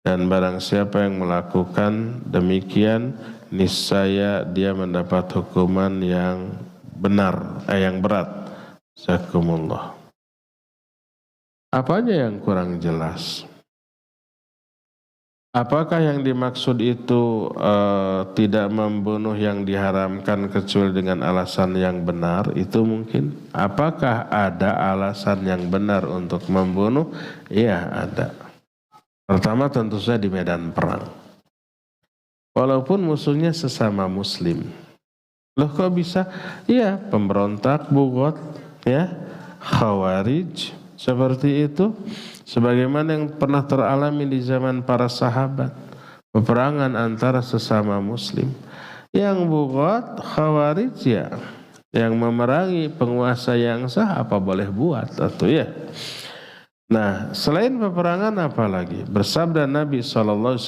dan barang siapa yang melakukan demikian niscaya dia mendapat hukuman yang benar, yang berat. Jazakumullah. Apanya yang kurang jelas? Apakah yang dimaksud itu tidak membunuh yang diharamkan kecuali dengan alasan yang benar? Itu mungkin. Apakah ada alasan yang benar untuk membunuh? Iya, ada. Pertama tentu saja di medan perang. Walaupun musuhnya sesama muslim. Loh kok bisa? Iya, pemberontak, bugot, ya, khawarij, seperti itu. Sebagaimana yang pernah teralami di zaman para sahabat. Peperangan antara sesama muslim. Yang bugot, khawarij ya, yang memerangi penguasa yang sah apa boleh buat atau ya. Nah, selain peperangan apa lagi? Bersabda Nabi SAW,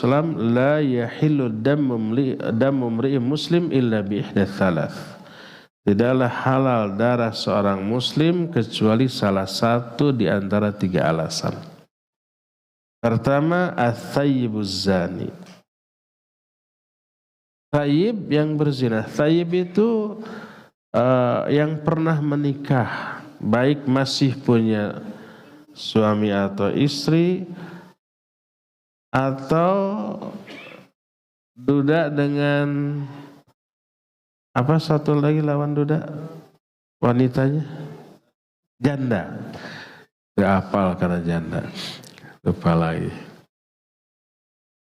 la yahillu damu mri'in muslim illa bi ihda thalath. Tidaklah halal darah seorang muslim kecuali salah satu di antara 3 alasan. Pertama, ats-tsayyibuz zani. Tsayyib yang berzina. Tsayyib itu yang pernah menikah, baik masih punya suami atau istri, atau duda dengan apa satu lagi lawan duda wanitanya, janda. Gak hafal karena janda, lupa lagi.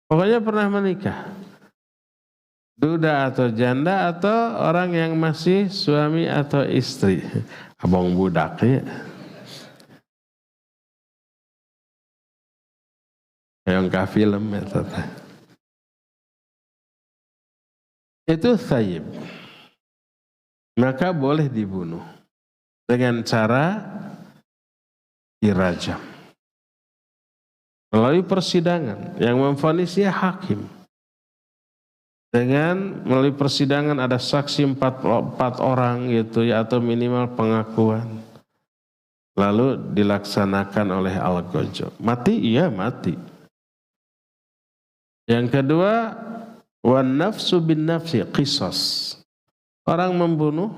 Pokoknya pernah menikah, duda atau janda atau orang yang masih suami atau istri, abang budak ya. Yang ka film itu tsayyib, maka boleh dibunuh dengan cara dirajam melalui persidangan yang memvonisnya hakim. Dengan melalui persidangan ada saksi 4 orang gitu ya, atau minimal pengakuan, lalu dilaksanakan oleh al-gojo. Mati, iya mati. Yang kedua, wan nafsu bin nafsi qisas. Orang membunuh,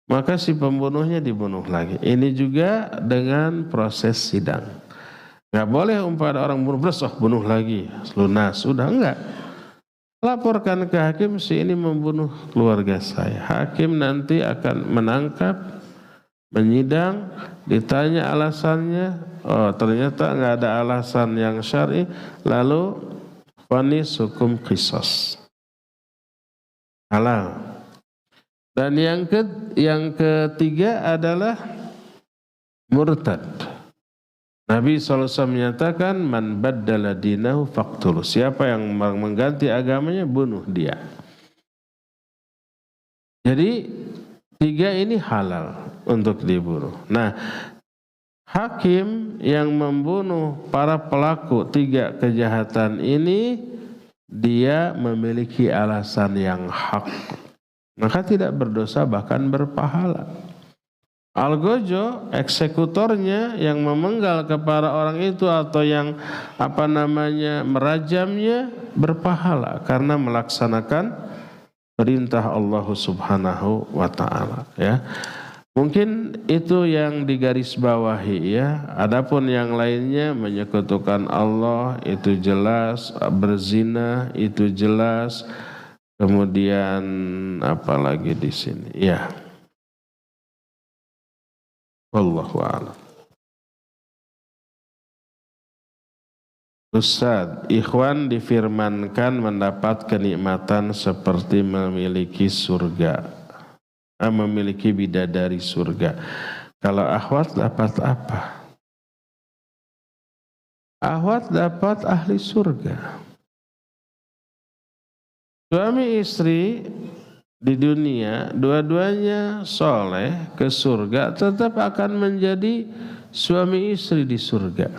maka si pembunuhnya dibunuh lagi. Ini juga dengan proses sidang. Gak boleh umpama orang bunuh lagi, lunas, sudah enggak. Laporkan ke hakim, si ini membunuh keluarga saya. Hakim nanti akan menangkap, menyidang, ditanya alasannya. Oh, ternyata enggak ada alasan yang syar'i, lalu vonis hukum qisas. Halal. Dan yang ketiga adalah murtad. Nabi SAW menyatakan, man baddala dinahu faqtuluh. Siapa yang mengganti agamanya, bunuh dia. Jadi 3 ini halal untuk dibunuh. Nah, hakim yang membunuh para pelaku 3 kejahatan ini, dia memiliki alasan yang hak, maka tidak berdosa bahkan berpahala. Algojo, eksekutornya yang memenggal kepala orang itu atau yang merajamnya, berpahala karena melaksanakan perintah Allah Subhanahu wa taala ya. Mungkin itu yang digarisbawahi ya. Adapun yang lainnya menyekutukan Allah itu jelas, berzina itu jelas. Kemudian apa lagi di sini? Ya. Wallahu a'lam. Ustaz, ikhwan difirmankan mendapat kenikmatan seperti memiliki surga. Memiliki bidadari surga. Kalau akhwat dapat apa? Akhwat dapat ahli surga. Suami istri di dunia dua-duanya soleh ke surga, tetap akan menjadi suami istri di surga.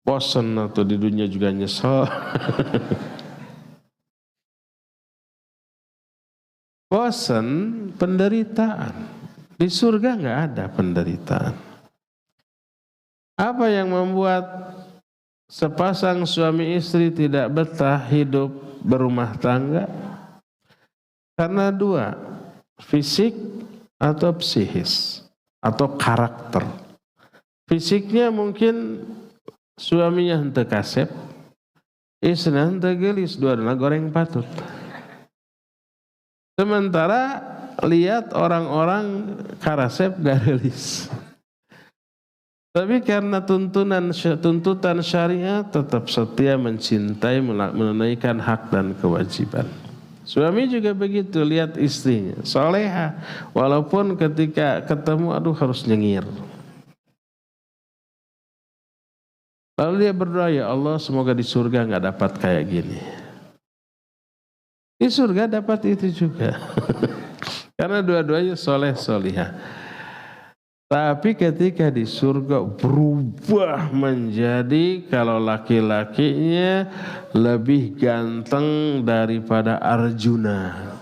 Bosan atau di dunia juga nyesel. Bosan, penderitaan. Di surga nggak ada penderitaan. Apa yang membuat sepasang suami istri tidak betah hidup berumah tangga? Karena dua, fisik atau psikis atau karakter. Fisiknya mungkin suaminya henteu kasep, istrinya henteu geulis, dua-duana goreng patut. Sementara lihat orang-orang karasep gak rilis. Tapi karena tuntutan syariat tetap setia mencintai, menunaikan hak dan kewajiban. Suami juga begitu, lihat istrinya soleha, walaupun ketika ketemu aduh harus nyengir. Lalu dia berdoa, ya Allah semoga di surga gak dapat kayak gini. Di surga dapat itu juga. Karena dua-duanya soleh solihah. Tapi ketika di surga berubah menjadi kalau laki-lakinya lebih ganteng daripada Arjuna.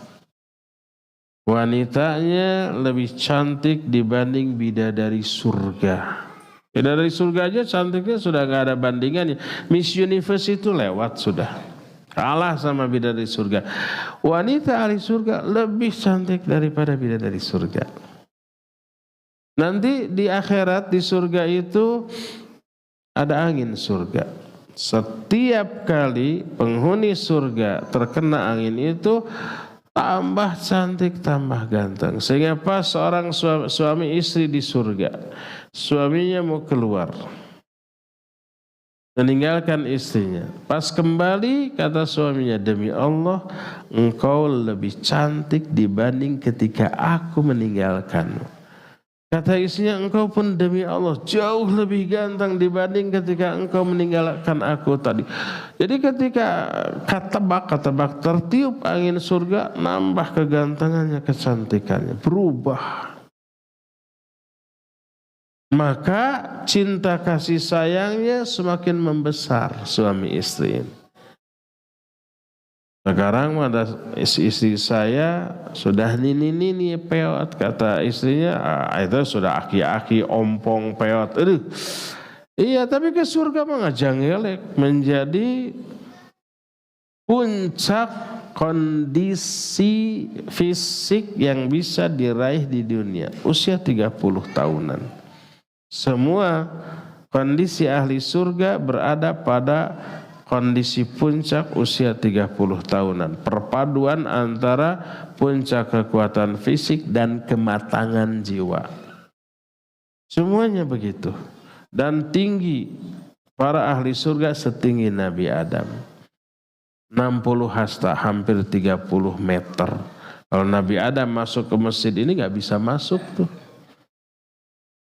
Wanitanya lebih cantik dibanding bidadari surga. Bidadari surga aja cantiknya sudah gak ada bandingannya. Miss Universe itu lewat sudah. Kalah sama bidadari surga. Wanita ahli surga lebih cantik daripada bidadari surga. Nanti di akhirat di surga itu ada angin surga. Setiap kali penghuni surga terkena angin itu tambah cantik, tambah ganteng. Sehingga pas seorang suami istri di surga, suaminya mau keluar, meninggalkan istrinya. Pas kembali kata suaminya, demi Allah engkau lebih cantik dibanding ketika aku meninggalkanmu. Kata istrinya, engkau pun demi Allah jauh lebih ganteng dibanding ketika engkau meninggalkan aku tadi. Jadi ketika ketebak tertiup angin surga, nambah kegantengannya, kecantikannya, berubah. Maka cinta kasih sayangnya semakin membesar suami istri. Sekarang ada istri saya sudah nini peot, kata istrinya, itu sudah aki-aki ompong peot. Aduh. Iya, tapi ke surga mah ngajang elek menjadi puncak kondisi fisik yang bisa diraih di dunia usia 30 tahunan. Semua kondisi ahli surga berada pada kondisi puncak usia 30 tahunan. Perpaduan antara puncak kekuatan fisik dan kematangan jiwa. Semuanya begitu. Dan tinggi para ahli surga setinggi Nabi Adam. 60 hasta, hampir 30 meter. Kalau Nabi Adam masuk ke masjid ini gak bisa masuk tuh.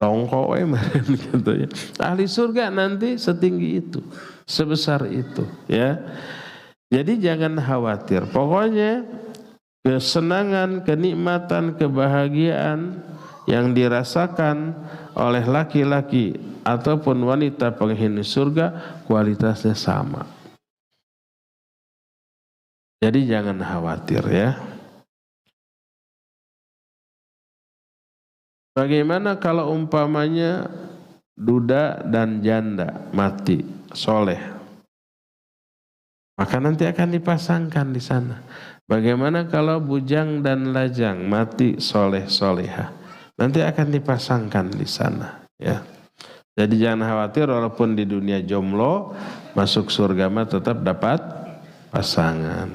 Tongko katanya. Ahli surga nanti setinggi itu, sebesar itu, ya. Jadi jangan khawatir. Pokoknya kesenangan, kenikmatan, kebahagiaan yang dirasakan oleh laki-laki ataupun wanita penghuni surga kualitasnya sama. Jadi jangan khawatir ya. Bagaimana kalau umpamanya duda dan janda mati soleh, maka nanti akan dipasangkan di sana. Bagaimana kalau bujang dan lajang mati soleh solehah, Nanti akan dipasangkan di sana, ya. Jadi jangan khawatir walaupun di dunia jomblo, masuk surga mah tetap dapat pasangan.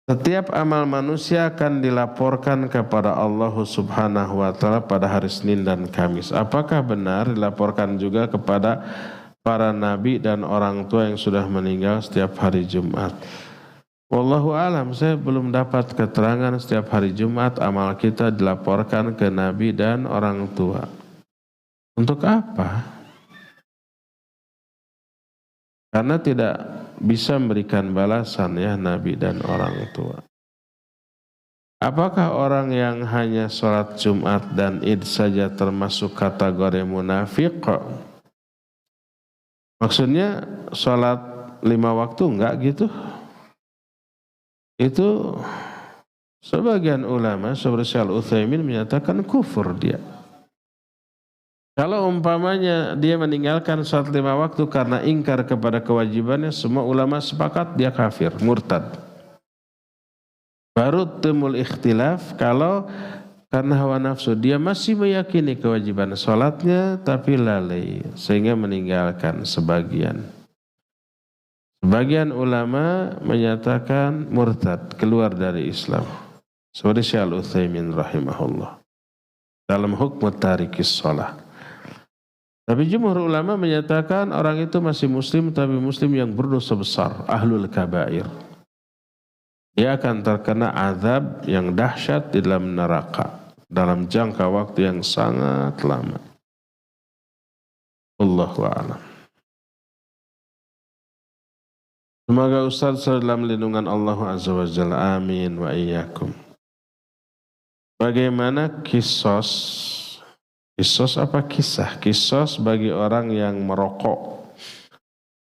Setiap amal manusia akan dilaporkan kepada Allah Subhanahu wa taala pada hari Senin dan Kamis. Apakah benar dilaporkan juga kepada para nabi dan orang tua yang sudah meninggal setiap hari Jumat? Wallahu alam, saya belum dapat keterangan setiap hari Jumat amal kita dilaporkan ke nabi dan orang tua. Untuk apa? Karena tidak bisa memberikan balasan ya nabi dan orang tua. Apakah orang yang hanya sholat Jumat dan Id saja termasuk kategori munafik? Maksudnya sholat 5 waktu enggak gitu? Itu sebagian ulama seperti Syekh Utsaimin menyatakan kufur dia. Kalau umpamanya dia meninggalkan sholat 5 waktu karena ingkar kepada kewajibannya, semua ulama sepakat dia kafir, murtad. Baru timbul ikhtilaf kalau karena hawa nafsu dia masih meyakini kewajiban sholatnya tapi lalai sehingga meninggalkan sebagian. Sebagian ulama menyatakan murtad, keluar dari Islam. Seperti Syekh Utsaimin rahimahullah dalam hukum tarikis shalah. Tapi jumhur ulama menyatakan orang itu masih muslim tapi muslim yang berdosa besar, ahlul kabair. Dia akan terkena azab yang dahsyat di dalam neraka dalam jangka waktu yang sangat lama. Wallahu a'lam. Semoga Ustaz dalam lindungan Allah Azza wa Jalla. Amin wa iyyakum. Bagaimana kisos? Kisos apa kisah? Kisos bagi orang yang merokok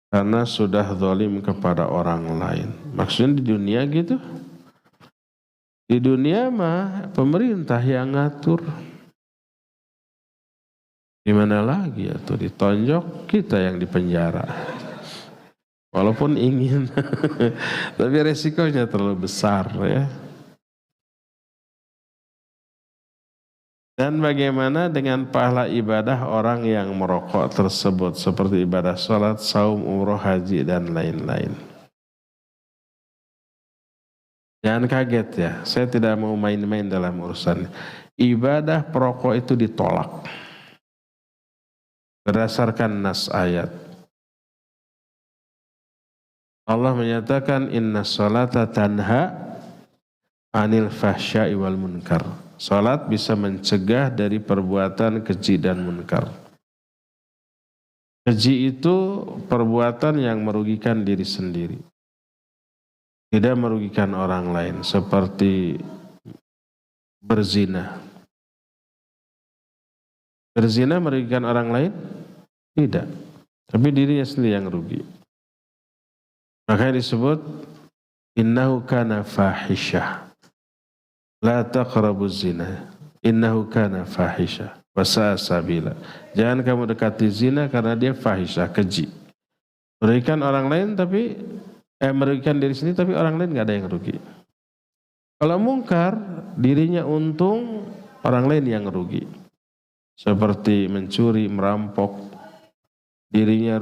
karena sudah zalim kepada orang lain. Maksudnya di dunia gitu? Di dunia mah pemerintah yang ngatur. Gimana lagi ya tuh ditonjok kita yang dipenjara. Walaupun ingin, tapi resikonya terlalu besar ya. Dan bagaimana dengan pahala ibadah orang yang merokok tersebut seperti ibadah sholat, saum, umroh, haji dan lain-lain. Jangan kaget ya, saya tidak mau main-main dalam urusan. Ibadah perokok itu ditolak berdasarkan nas ayat. Allah menyatakan inna sholata tanha anil fahsya'i wal munkar. Salat bisa mencegah dari perbuatan keji dan munkar. Keji itu perbuatan yang merugikan diri sendiri, tidak merugikan orang lain, seperti berzina. Berzina merugikan orang lain? Tidak, tapi dirinya sendiri yang rugi. Makanya disebut innahu kana fahisyah. La taqrabuz zina. Innahu kana fahisyah wa sa'a sabila. Jangan kamu dekati zina karena dia fahisyah, keji. Merugikan orang lain tapi merugikan diri sendiri tapi orang lain enggak ada yang rugi. Kalau mungkar, dirinya untung, orang lain yang rugi. Seperti mencuri, merampok, dirinya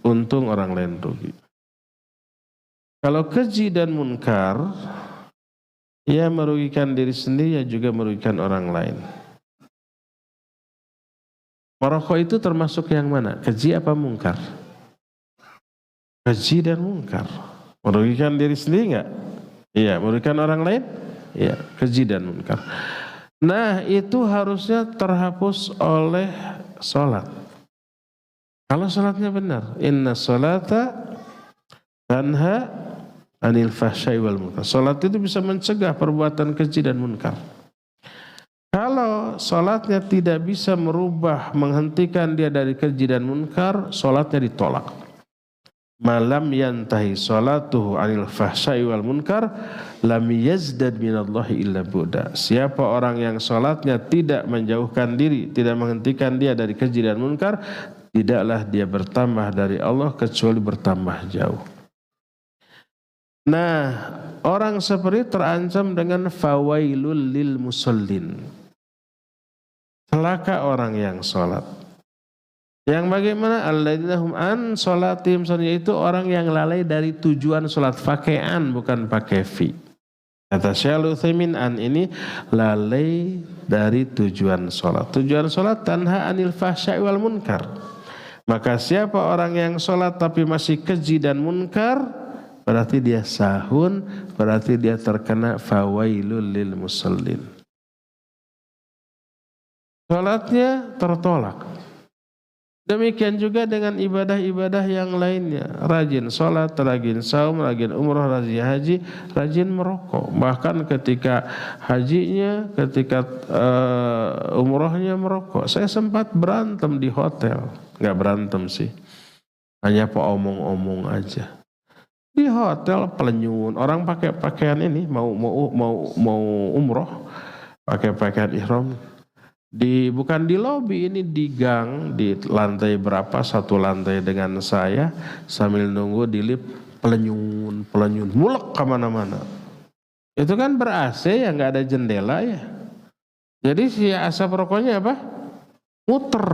untung, orang lain rugi. Kalau keji dan munkar, ia merugikan diri sendiri, ia juga merugikan orang lain. Merokok itu termasuk yang mana? Keji apa munkar? Keji dan munkar. Merugikan diri sendiri enggak? Iya. Merugikan orang lain? Iya. Keji dan munkar. Nah, itu harusnya terhapus oleh sholat. Kalau sholatnya benar. Inna sholata tanha anil fahsyai wal munkar. Salat itu bisa mencegah perbuatan keji dan munkar. Kalau salatnya tidak bisa merubah, menghentikan dia dari keji dan munkar, salatnya ditolak. Malam yantahi salatuhu anil fahsyai wal munkar lam yazdad minallahi illa bu'da. Siapa orang yang salatnya tidak menjauhkan diri, tidak menghentikan dia dari keji dan munkar, tidaklah dia bertambah dari Allah kecuali bertambah jauh. Nah, orang seperti terancam dengan fawailul lil musallin. Celaka orang yang sholat. Yang bagaimana? Alladzina hum an sholatim, yaitu orang yang lalai dari tujuan sholat. Pakai an bukan pakai fi. Kata Syekh Al-Utsaimin, an ini lalai dari tujuan sholat. Tujuan sholat tanha anil fahsya'i wal munkar. Maka siapa orang yang sholat tapi masih keji dan munkar, berarti dia sahun, berarti dia terkena fawailul lil musallin. Sholatnya tertolak. Demikian juga dengan ibadah-ibadah yang lainnya. Rajin sholat, rajin saum, rajin umrah, rajin haji, rajin merokok. Bahkan ketika hajinya, ketika umrahnya merokok. Saya sempat berantem di hotel. Gak berantem sih. Hanya omong-omong aja. Di hotel pelenyun. Orang pakai pakaian ini, mau umroh, pakai pakaian ihram. Bukan di lobi, ini di gang, di lantai berapa, satu lantai dengan saya, sambil nunggu di lift, pelenyun, mulek kemana-mana. Itu kan ber-AC ya, nggak ada jendela ya. Jadi si asap rokoknya apa? Muter.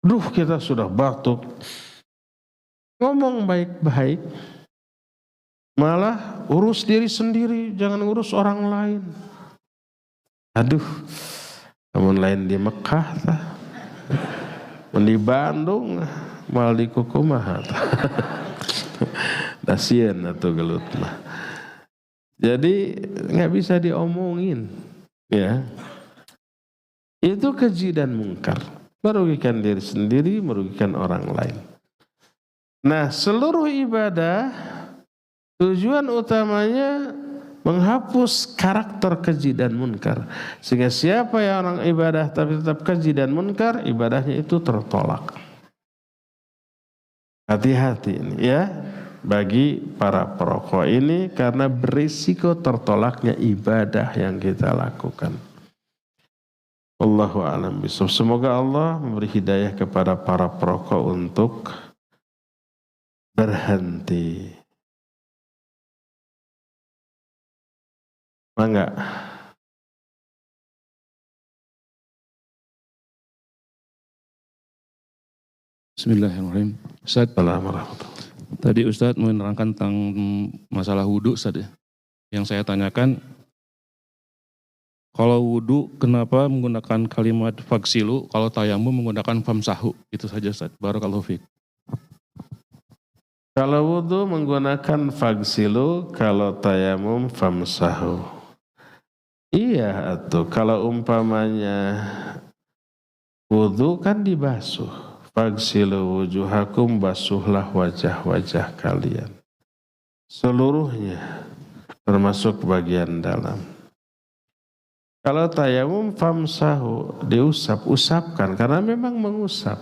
Duh, kita sudah batuk. Ngomong baik-baik, malah urus diri sendiri, jangan urus orang lain. Aduh, namun lain di Mekah, di Bandung, mal di Kukumaha. Dasien atau gelut mah. Jadi nggak bisa diomongin, ya. Itu keji dan mungkar, merugikan diri sendiri, merugikan orang lain. Nah, seluruh ibadah tujuan utamanya menghapus karakter keji dan munkar. Sehingga siapa yang orang ibadah tapi tetap keji dan munkar, ibadahnya itu tertolak. Hati-hati ini ya bagi para perokok ini, karena berisiko tertolaknya ibadah yang kita lakukan. Allahu a'lam bishawab. Semoga Allah memberi hidayah kepada para perokok untuk berhenti. Mangga. Bismillahirrahmanirrahim. Ustaz, tadi Ustaz menerangkan tentang masalah wudhu, Ustaz ya. Yang saya tanyakan, kalau wudhu kenapa menggunakan kalimat faksilu, kalau tayamum menggunakan famsahu? Itu saja Ustaz. Barakallahu fiik. Kalau wudhu menggunakan faksilu, kalau tayamum famsahu. Iya tuh, kalau umpamanya wudhu kan dibasuh. Fagsilu wujuhakum, basuhlah wajah-wajah kalian. Seluruhnya, termasuk bagian dalam. Kalau tayamum famsahu, diusap, usapkan, karena memang mengusap.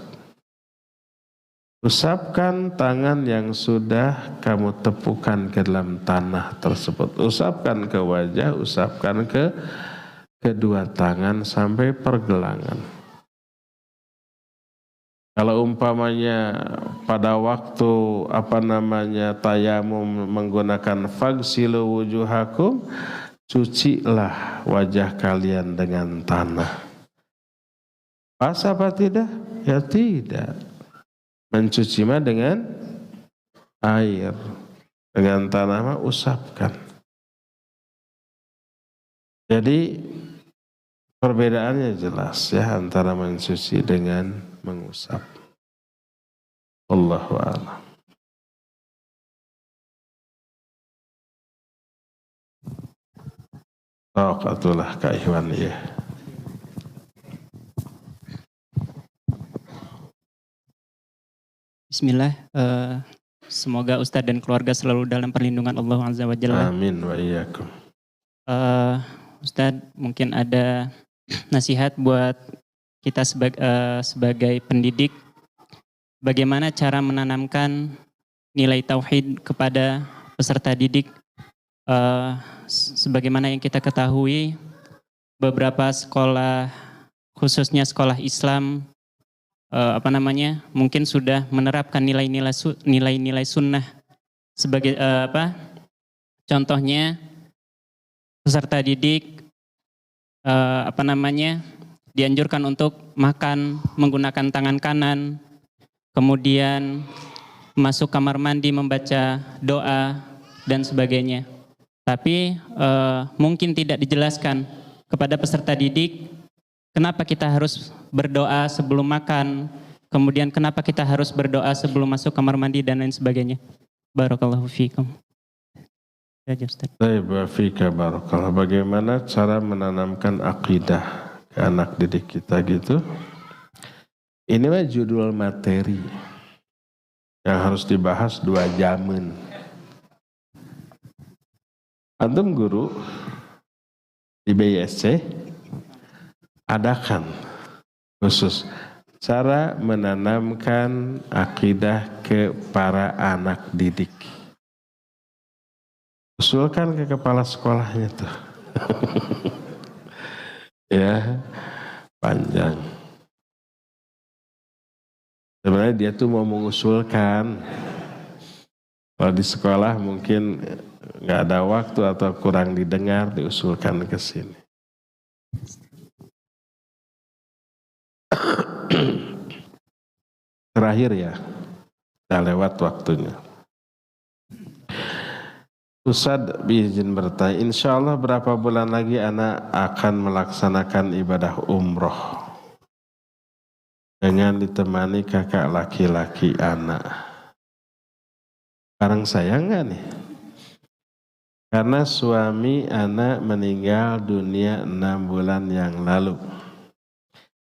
Usapkan tangan yang sudah kamu tepukan ke dalam tanah tersebut. Usapkan ke wajah, usapkan ke kedua tangan sampai pergelangan. Kalau umpamanya pada waktu tayamum menggunakan fagsilu wujuhakum, cucilah wajah kalian dengan tanah. Pas apa tidak? Ya tidak. Mencuci mah dengan air, dengan tanah mah usapkan. Jadi perbedaannya jelas ya antara mencuci dengan mengusap. Allahu a'lam. Taqatullah Kak Ikhwan ya. Bismillah, semoga Ustadz dan keluarga selalu dalam perlindungan Allah Azza wa Jalla. Amin wa iyyakum. Ustadz, mungkin ada nasihat buat kita sebagai pendidik, bagaimana cara menanamkan nilai tauhid kepada peserta didik. Sebagaimana yang kita ketahui, beberapa sekolah, khususnya sekolah Islam, mungkin sudah menerapkan nilai-nilai sunnah sebagai contohnya peserta didik dianjurkan untuk makan menggunakan tangan kanan, kemudian masuk kamar mandi membaca doa dan sebagainya. Tapi mungkin tidak dijelaskan kepada peserta didik kenapa kita harus berdoa sebelum makan, kemudian kenapa kita harus berdoa sebelum masuk kamar mandi dan lain sebagainya. Barakallahu fiikum. Baik, barakallah. Bagaimana cara menanamkan akidah ke anak didik kita gitu? Ini mah judul materi yang harus dibahas 2 jaman. Antum guru di BISC adakan khusus cara menanamkan akidah ke para anak didik. Usulkan ke kepala sekolahnya tuh. Ya, panjang. Sebenarnya dia tuh mau mengusulkan. Kalau di sekolah mungkin nggak ada waktu atau kurang didengar, diusulkan ke sini. Terakhir ya, udah lewat waktunya. Ustadz izin bertanya, insya Allah berapa bulan lagi anak akan melaksanakan ibadah umroh dengan ditemani kakak laki-laki anak. Bareng saya enggak nih? Karena suami anak meninggal dunia 6 bulan yang lalu.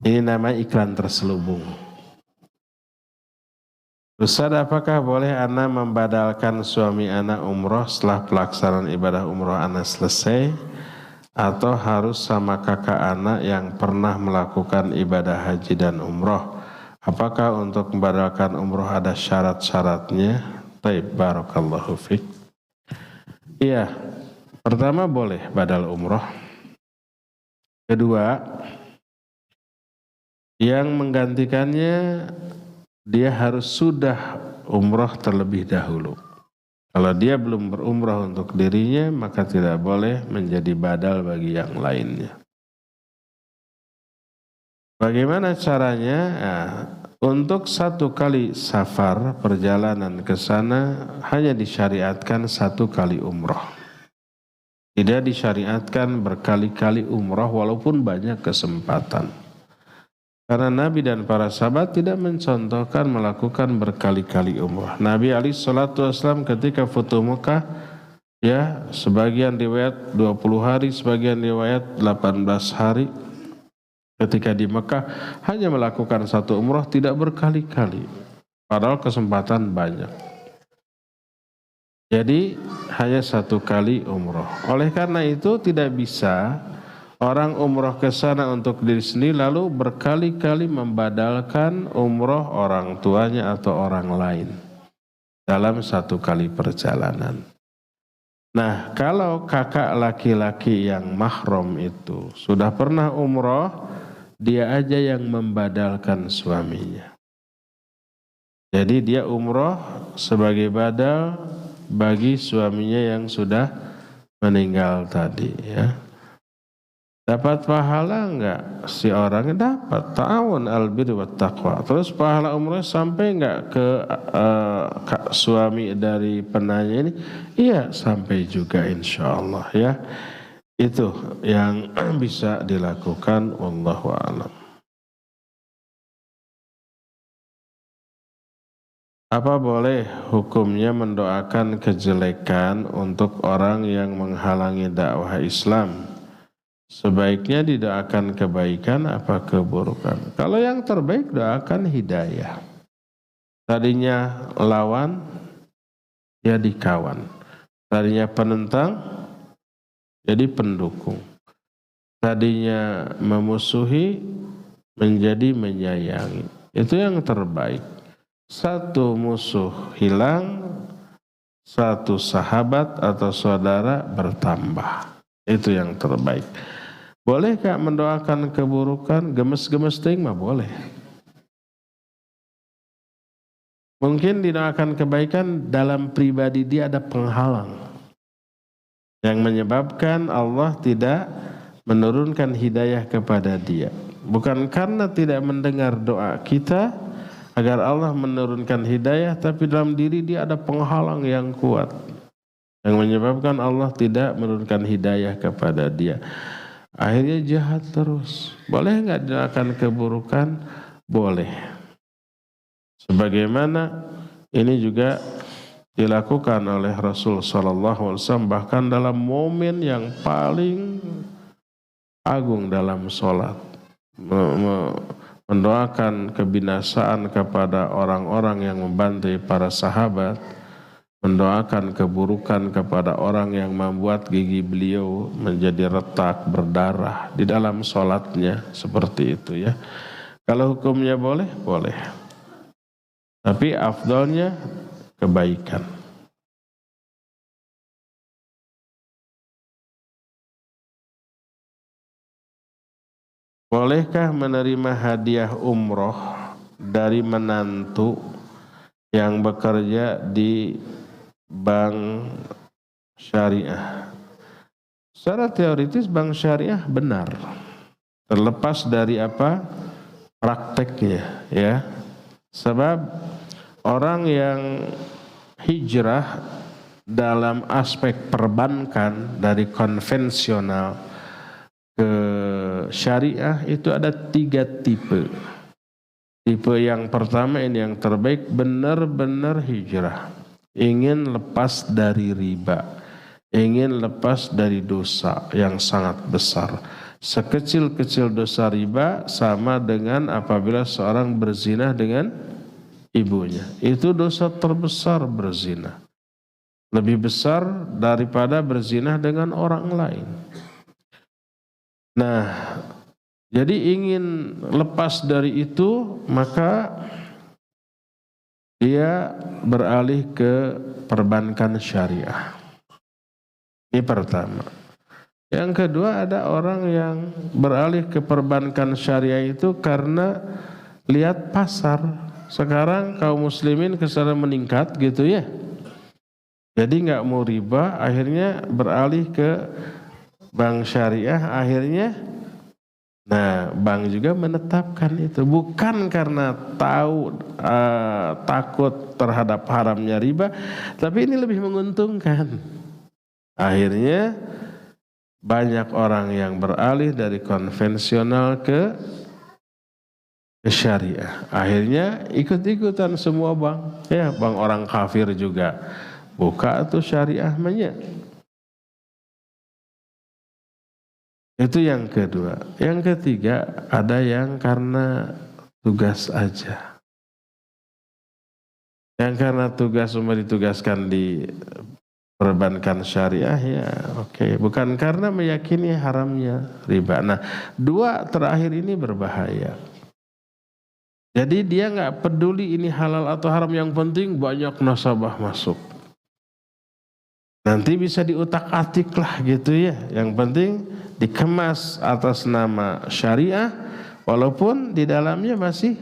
Ini nama iklan terselubung. Ustaz, apakah boleh anak membadalkan suami anak umroh setelah pelaksanaan ibadah umroh anak selesai? Atau harus sama kakak anak yang pernah melakukan ibadah haji dan umroh? Apakah untuk membadalkan umroh ada syarat-syaratnya? Taib, barakallahu fiqh. Iya, pertama boleh badal umroh. Kedua, yang menggantikannya dia harus sudah umroh terlebih dahulu. Kalau dia belum berumroh untuk dirinya, maka tidak boleh menjadi badal bagi yang lainnya. Bagaimana caranya? Nah, untuk 1 kali safar perjalanan ke sana hanya disyariatkan 1 kali umroh. Tidak disyariatkan berkali-kali umroh walaupun banyak kesempatan. Karena Nabi dan para sahabat tidak mencontohkan melakukan berkali-kali umrah. Nabi SAW ketika Futuh Mekah, ya sebagian riwayat 20 hari, sebagian riwayat 18 hari. Ketika di Mekah hanya melakukan 1 umrah, tidak berkali-kali. Padahal kesempatan banyak. Jadi hanya 1 kali umrah. Oleh karena itu tidak bisa orang umroh ke sana untuk diri sendiri lalu berkali-kali membadalkan umroh orang tuanya atau orang lain dalam 1 kali perjalanan. Nah, kalau kakak laki-laki yang mahram itu sudah pernah umroh, dia aja yang membadalkan suaminya. Jadi dia umroh sebagai badal bagi suaminya yang sudah meninggal tadi, ya. Dapat pahala enggak si orangnya? Dapat. Ta'awun al-birri wat taqwa. Terus pahala umrah sampai enggak ke suami dari penanya ini? Iya, sampai juga insyaallah, ya. Itu yang bisa dilakukan, wallahu a'lam. Apa boleh hukumnya mendoakan kejelekan untuk orang yang menghalangi dakwah Islam? Sebaiknya didoakan kebaikan apa keburukan? Kalau yang terbaik doakan hidayah. Tadinya lawan, jadi kawan. Tadinya penentang, jadi pendukung. Tadinya memusuhi, menjadi menyayangi. Itu yang terbaik. 1 musuh hilang, 1 sahabat atau saudara bertambah. Itu yang terbaik. Bolehkah mendoakan keburukan? Gemes-gemes ting mah boleh. Mungkin didoakan kebaikan dalam pribadi dia ada penghalang yang menyebabkan Allah tidak menurunkan hidayah kepada dia. Bukan karena tidak mendengar doa kita agar Allah menurunkan hidayah, tapi dalam diri dia ada penghalang yang kuat yang menyebabkan Allah tidak menurunkan hidayah kepada dia. Akhirnya jahat terus. Boleh nggak didoakan keburukan? Boleh. Sebagaimana ini juga dilakukan oleh Rasul sallallahu alaihi wasallam bahkan dalam momen yang paling agung dalam sholat, mendoakan kebinasaan kepada orang-orang yang membantai para sahabat, mendoakan keburukan kepada orang yang membuat gigi beliau menjadi retak berdarah di dalam sholatnya, seperti itu ya. Kalau hukumnya boleh, boleh. Tapi afdalnya kebaikan. Bolehkah menerima hadiah umroh dari menantu yang bekerja di bank syariah? Secara teoritis bank syariah benar, terlepas dari apa prakteknya ya. Sebab orang yang hijrah dalam aspek perbankan dari konvensional ke syariah itu ada 3 tipe. Tipe yang pertama ini yang terbaik, benar-benar hijrah, ingin lepas dari riba, ingin lepas dari dosa yang sangat besar. Sekecil-kecil dosa riba sama dengan apabila seorang berzina dengan ibunya. Itu dosa terbesar berzina. Lebih besar daripada berzina dengan orang lain. Nah, jadi ingin lepas dari itu, maka dia beralih ke perbankan syariah. Ini pertama. Yang kedua, ada orang yang beralih ke perbankan syariah itu karena lihat pasar. Sekarang kaum muslimin kesana meningkat gitu ya. Jadi nggak mau riba, akhirnya beralih ke bank syariah, akhirnya nah bank juga menetapkan itu. Bukan karena tahu takut terhadap haramnya riba, tapi ini lebih menguntungkan. Akhirnya banyak orang yang beralih dari konvensional ke syariah. Akhirnya ikut-ikutan semua bank. Ya, bank orang kafir juga buka atau syariahnya. Itu yang kedua. Yang ketiga, ada yang karena tugas aja. Yang karena tugas ditugaskan di perbankan syariah ya oke. Bukan karena meyakini haramnya riba. Nah, 2 terakhir ini berbahaya. Jadi dia nggak peduli ini halal atau haram, yang penting banyak nasabah masuk. Nanti bisa diutak-atik lah gitu ya. Yang penting dikemas atas nama syariah, walaupun di dalamnya masih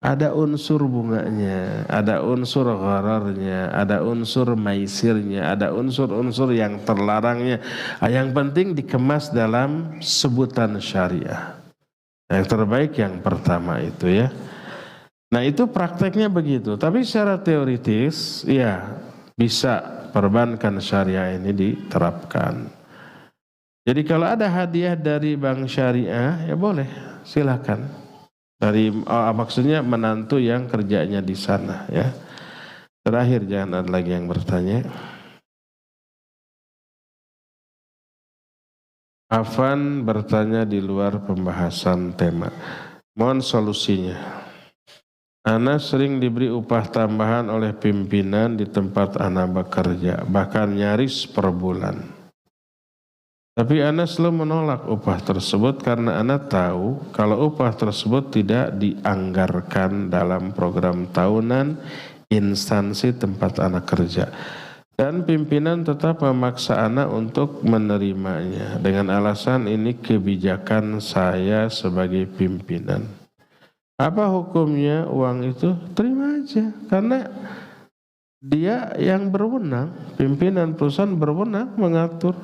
ada unsur bunganya, ada unsur ghararnya, ada unsur maisirnya, ada unsur-unsur yang terlarangnya. Yang penting dikemas dalam sebutan syariah. Yang terbaik yang pertama itu ya. Nah itu prakteknya begitu. Tapi secara teoritis ya bisa perbankan syariah ini diterapkan. Jadi kalau ada hadiah dari bank syariah ya boleh, silakan. Dari maksudnya menantu yang kerjanya di sana ya. Terakhir, jangan ada lagi yang bertanya. Afan bertanya di luar pembahasan tema. Mohon solusinya. Ana sering diberi upah tambahan oleh pimpinan di tempat ana bekerja, bahkan nyaris per bulan. Tapi ana selalu menolak upah tersebut karena ana tahu kalau upah tersebut tidak dianggarkan dalam program tahunan instansi tempat ana kerja. Dan pimpinan tetap memaksa ana untuk menerimanya dengan alasan ini kebijakan saya sebagai pimpinan. Apa hukumnya uang itu? Terima aja. aja, karena dia yang berwenang, pimpinan perusahaan berwenang mengatur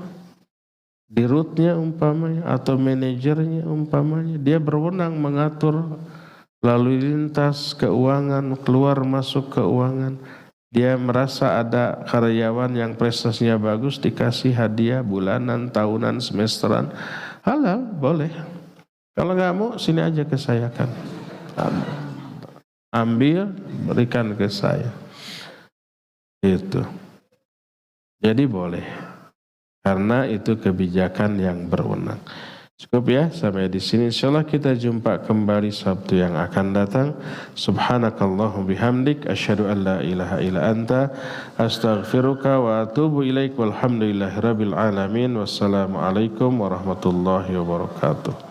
dirutnya umpamanya atau manajernya umpamanya, dia berwenang mengatur lalu lintas keuangan, keluar masuk keuangan. Dia merasa ada karyawan yang prestasinya bagus dikasih hadiah bulanan, tahunan, semesteran, halal, boleh. Kalau nggak mau sini aja ke saya kan, ambil berikan ke saya, itu. Jadi boleh. Karena itu kebijakan yang berwenang. Cukup ya sampai di sini. Insyaallah kita jumpa kembali Sabtu yang akan datang. Subhanakallahumma bihamdik asyhadu an la ilaha illa anta astaghfiruka wa atubu ilaik walhamdulillahirabbil alamin. Wassalamualaikum warahmatullahi wabarakatuh.